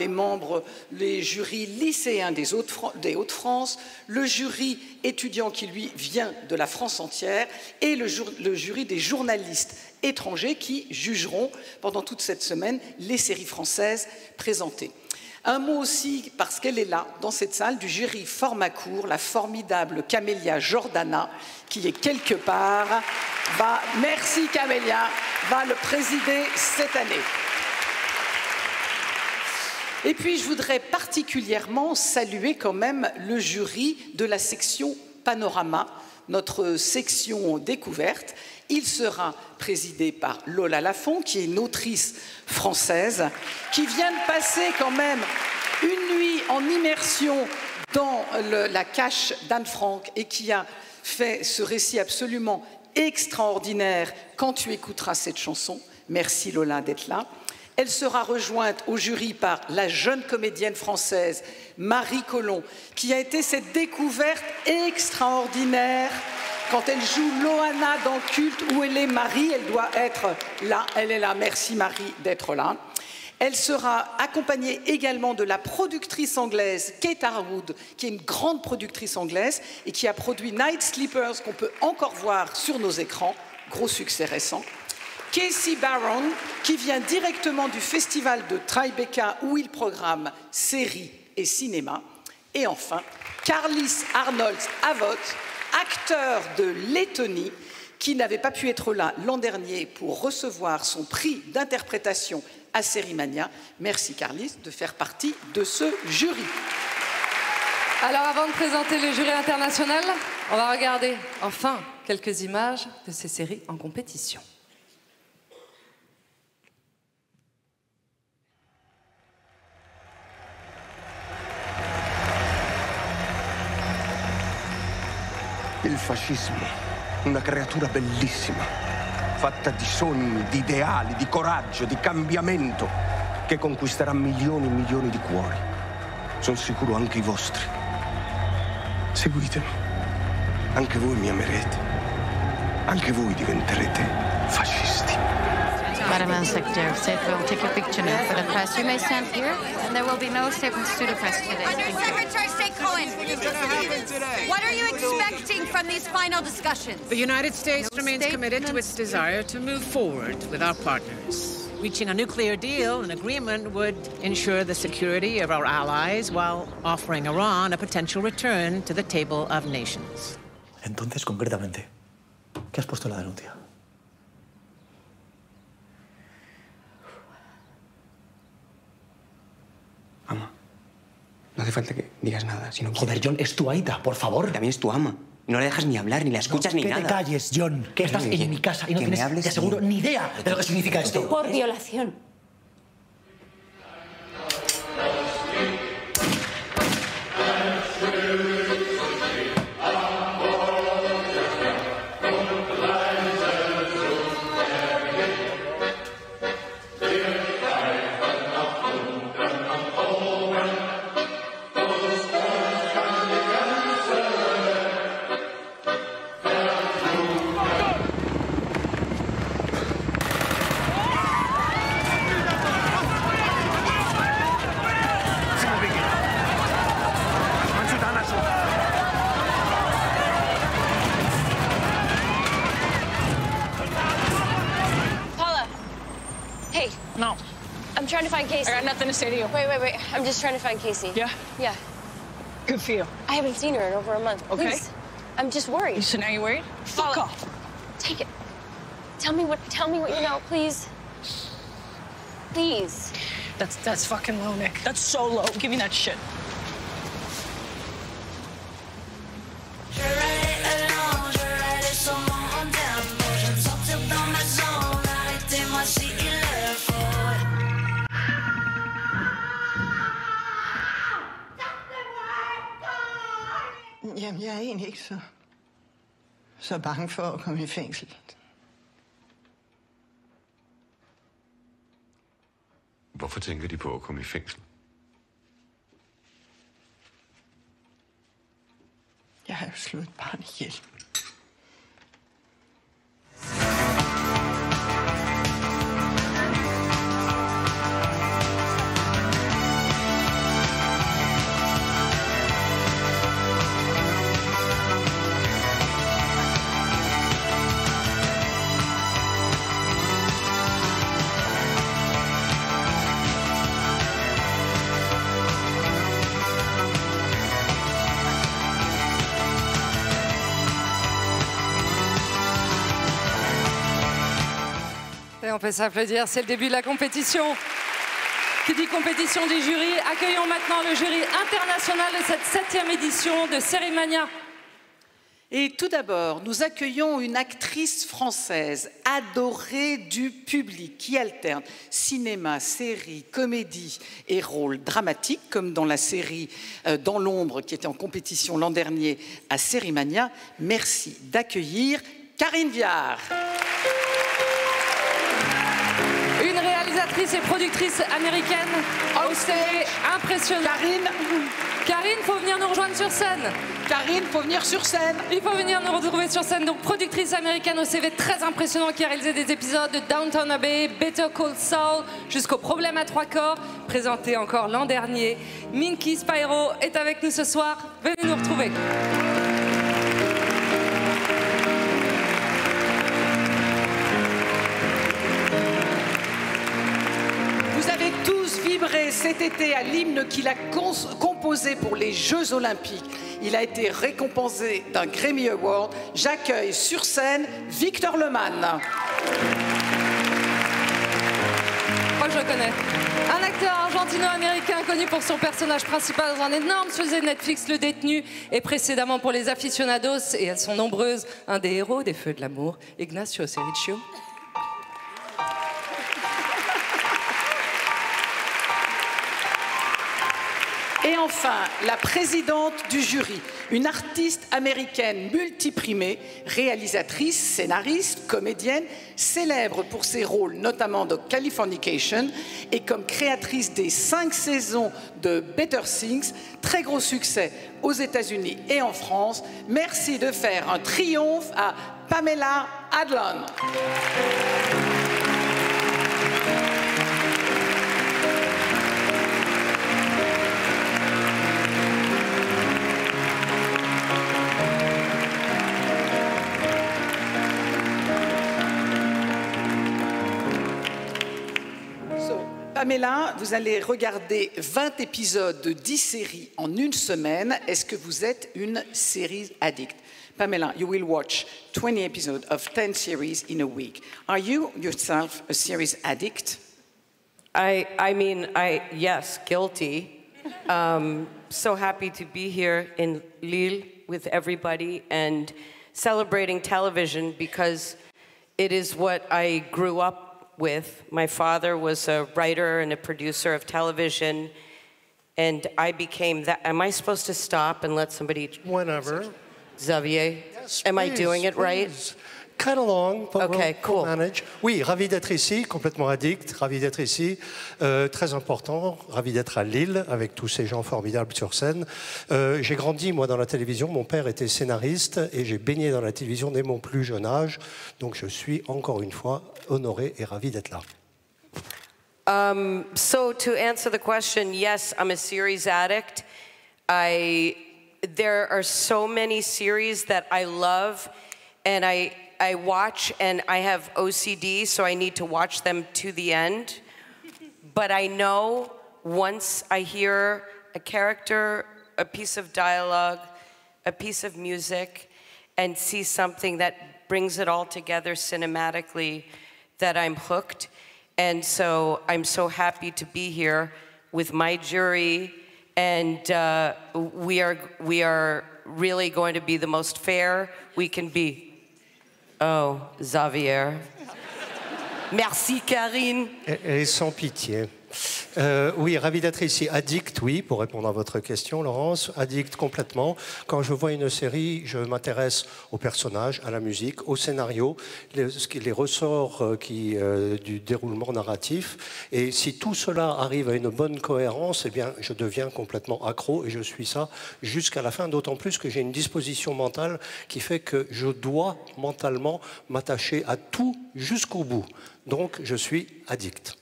les jurys lycéens des Hauts-de-France, le jury étudiant qui, lui, vient de la France entière, et le jury des journalistes étrangers qui jugeront pendant toute cette semaine les séries françaises présentées. Un mot aussi, parce qu'elle est là, dans cette salle, du jury format court, la formidable Camélia Jordana, qui est quelque part, merci Camélia, va le présider cette année. Et puis, je voudrais particulièrement saluer quand même le jury de la section Panorama, notre section découverte. Il sera présidé par Lola Lafont, qui est une autrice française, qui vient de passer quand même une nuit en immersion dans la cache d'Anne Frank et qui a fait ce récit absolument extraordinaire quand tu écouteras cette chanson. Merci Lola d'être là. Elle sera rejointe au jury par la jeune comédienne française Marie Colomb, qui a été cette découverte extraordinaire. Quand elle joue Loana dans Culte, où elle est Marie, elle doit être là, elle est là. Merci Marie d'être là. Elle sera accompagnée également de la productrice anglaise Kate Harwood, qui est une grande productrice anglaise et qui a produit Night Sleepers, qu'on peut encore voir sur nos écrans, gros succès récent. Casey Barron, qui vient directement du festival de Tribeca, où il programme séries et cinéma. Et enfin, Carlis Arnold Avot, acteur de Lettonie, qui n'avait pas pu être là l'an dernier pour recevoir son prix d'interprétation à Sérimania. Merci Carlis de faire partie de ce jury. Alors avant de présenter le jury international, on va regarder enfin quelques images de ces séries en compétition. Il fascismo, una creatura bellissima, fatta di sogni, di ideali, di coraggio, di cambiamento, che conquisterà milioni e milioni di cuori. Sono sicuro anche i vostri. Seguitemi. Anche voi mi amerete. Anche voi diventerete fascisti. Madam Secretary of State, we'll take your picture now for the press. You may stand here, and there will be no statements to the press today. Undersecretary of State Cohen, what are you expecting from these final discussions? The United States remains committed to its desire to move forward with our partners. Reaching a nuclear deal, an agreement would ensure the security of our allies while offering Iran a potential return to the table of nations. Entonces, concretamente, ¿qué has puesto en la denuncia? Ama, no hace falta que digas nada. Si no Joder, John, es tu Aida, por favor. También es tu ama. No la dejas ni hablar, ni la escuchas, ni nada. Que te calles, John, que estás en mi casa y no tienes, te aseguro, ni idea de lo que significa esto. Por violación. Trying to find Casey. I got nothing to say to you. Wait. I'm just trying to find Casey. Yeah? Yeah. Good for you. I haven't seen her in over a month. Okay. Please. I'm just worried. So now you're worried? Fuck off. Take it. Tell me what you know, please. Please. That's fucking low, Nick. That's so low. Give me that shit. Jamen, jeg er egentlig ikke så bange for at komme i fængsel. Hvorfor tænker de på at komme i fængsel? Jeg har jo slået et barn ihjel. Allez, on peut s'applaudir, c'est le début de la compétition. Qui dit compétition du jury, accueillons maintenant le jury international de cette 7e édition de Série Mania. Et tout d'abord, nous accueillons une actrice française adorée du public qui alterne cinéma, série, comédie et rôle dramatique, comme dans la série Dans l'ombre qui était en compétition l'an dernier à Série Mania. Merci d'accueillir Karine Viard. Une réalisatrice et productrice américaine au CV impressionnant. Karine, faut venir nous rejoindre sur scène. Karine, faut venir sur scène. Il faut venir nous retrouver sur scène. Donc, productrice américaine au CV très impressionnant qui a réalisé des épisodes de Downton Abbey, Better Call Saul, jusqu'au Problème à 3 corps, présenté encore l'an dernier. Minky Spyro est avec nous ce soir. Venez nous retrouver. Cet été à l'hymne qu'il a composé pour les Jeux Olympiques. Il a été récompensé d'un Grammy Award. J'accueille sur scène Victor Lemann. Moi je le connais. Un acteur argentino-américain connu pour son personnage principal dans un énorme succès de Netflix, Le Détenu, et précédemment pour les aficionados, et elles sont nombreuses, un des héros des Feux de l'amour, Ignacio Cericcio. Et enfin, la présidente du jury, une artiste américaine multiprimée, réalisatrice, scénariste, comédienne, célèbre pour ses rôles notamment de Californication et comme créatrice des 5 saisons de Better Things, très gros succès aux États-Unis et en France. Merci de faire un triomphe à Pamela Adlon. Pamela, vous allez regarder 20 épisodes de 10 séries en une semaine. Est-ce que vous êtes une série addict? Pamela, you will watch 20 episodes of 10 series in a week. Are you yourself a series addict? Yes, guilty. So happy to be here in Lille with everybody and celebrating television because it is what I grew up with. My father was a writer and a producer of television, and I became that. Am I supposed to stop and let somebody? Whenever. Xavier, yes, am please, I doing it right? Please. Cut along, but okay, cool. we'll manage. Oui, ravi d'être ici, complètement addict, ravi d'être ici, très important, ravi d'être à Lille avec tous ces gens formidables sur scène. J'ai grandi, moi, dans la télévision, mon père était scénariste et j'ai baigné dans la télévision dès mon plus jeune âge, donc je suis encore une fois honoré et ravi d'être là. So to answer the question, yes, I'm a series addict. There are so many series that I love, and I watch, and I have OCD, so I need to watch them to the end. But I know once I hear a character, a piece of dialogue, a piece of music, and see something that brings it all together cinematically, that I'm hooked. And so I'm so happy to be here with my jury, and we are really going to be the most fair we can be. Oh, Xavier. Merci, Karine. Et sans pitié. Oui, ravi d'être ici. Addict, oui, pour répondre à votre question, Laurence. Addict complètement. Quand je vois une série, je m'intéresse aux personnages, à la musique, au scénario, les ressorts du déroulement narratif. Et si tout cela arrive à une bonne cohérence, eh bien, je deviens complètement accro et je suis ça jusqu'à la fin. D'autant plus que j'ai une disposition mentale qui fait que je dois mentalement m'attacher à tout jusqu'au bout. Donc, je suis addict.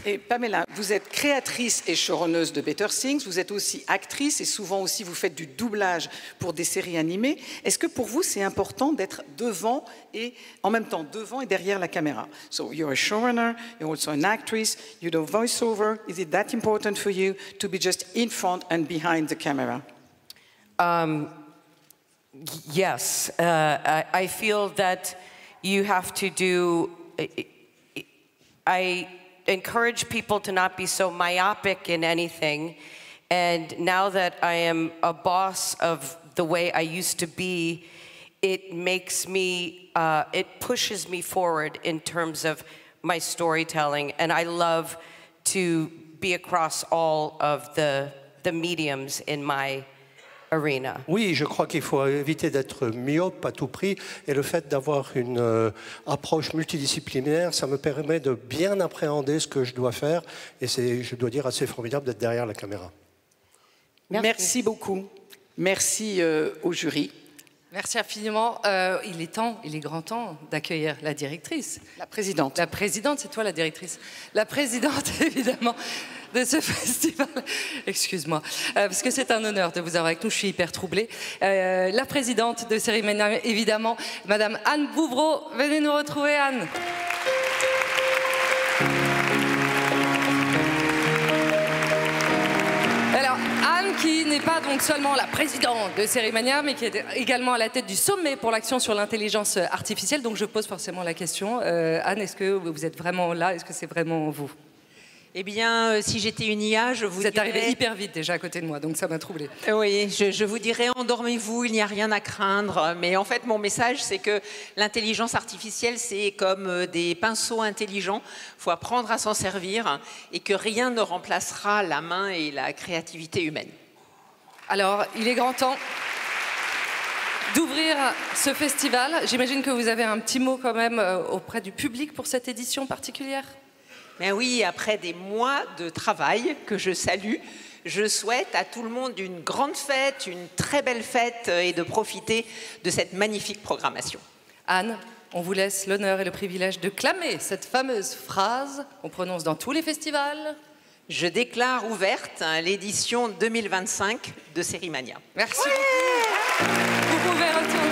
Et Pamela, vous êtes créatrice et showrunneuse de Better Things, vous êtes aussi actrice et souvent aussi vous faites du doublage pour des séries animées. Est-ce que pour vous c'est important d'être devant et en même temps devant et derrière la caméra? So you're a showrunner, you're also an actress, you do voiceover. Is it that important for you to be just in front and behind the camera? Yes, I feel that you have to do. I encourage people to not be so myopic in anything. And now that I am a boss of the way I used to be, it makes me, it pushes me forward in terms of my storytelling. And I love to be across all of the mediums in my arena. Oui, je crois qu'il faut éviter d'être myope à tout prix. Et le fait d'avoir une approche multidisciplinaire, ça me permet de bien appréhender ce que je dois faire. Et c'est, je dois dire, assez formidable d'être derrière la caméra. Merci beaucoup. Merci au jury. Merci infiniment. Il est grand temps d'accueillir la directrice. La présidente. La présidente, c'est toi la directrice. La présidente, évidemment, de ce festival. Excuse-moi, parce que c'est un honneur de vous avoir avec nous, je suis hyper troublée. La présidente de Série Mania, évidemment, Madame Anne Bouvreau. Venez nous retrouver, Anne. Alors, Anne, qui n'est pas donc seulement la présidente de Série Mania, mais qui est également à la tête du sommet pour l'action sur l'intelligence artificielle. Donc je pose forcément la question. Anne, est-ce que vous êtes vraiment là? Est-ce que c'est vraiment vous? Eh bien, si j'étais une IA, je vous êtes dirais... arrivée hyper vite déjà à côté de moi, donc ça m'a troublée. Oui, je vous dirais endormez-vous, il n'y a rien à craindre. Mais en fait, mon message, c'est que l'intelligence artificielle, c'est comme des pinceaux intelligents. Il faut apprendre à s'en servir et que rien ne remplacera la main et la créativité humaine. Alors, il est grand temps d'ouvrir ce festival. J'imagine que vous avez un petit mot quand même auprès du public pour cette édition particulière. Ben oui, après des mois de travail que je salue, je souhaite à tout le monde une grande fête, une très belle fête et de profiter de cette magnifique programmation. Anne, on vous laisse l'honneur et le privilège de clamer cette fameuse phrase qu'on prononce dans tous les festivals. Je déclare ouverte l'édition 2025 de Série Mania. Merci beaucoup. Vous pouvez retourner.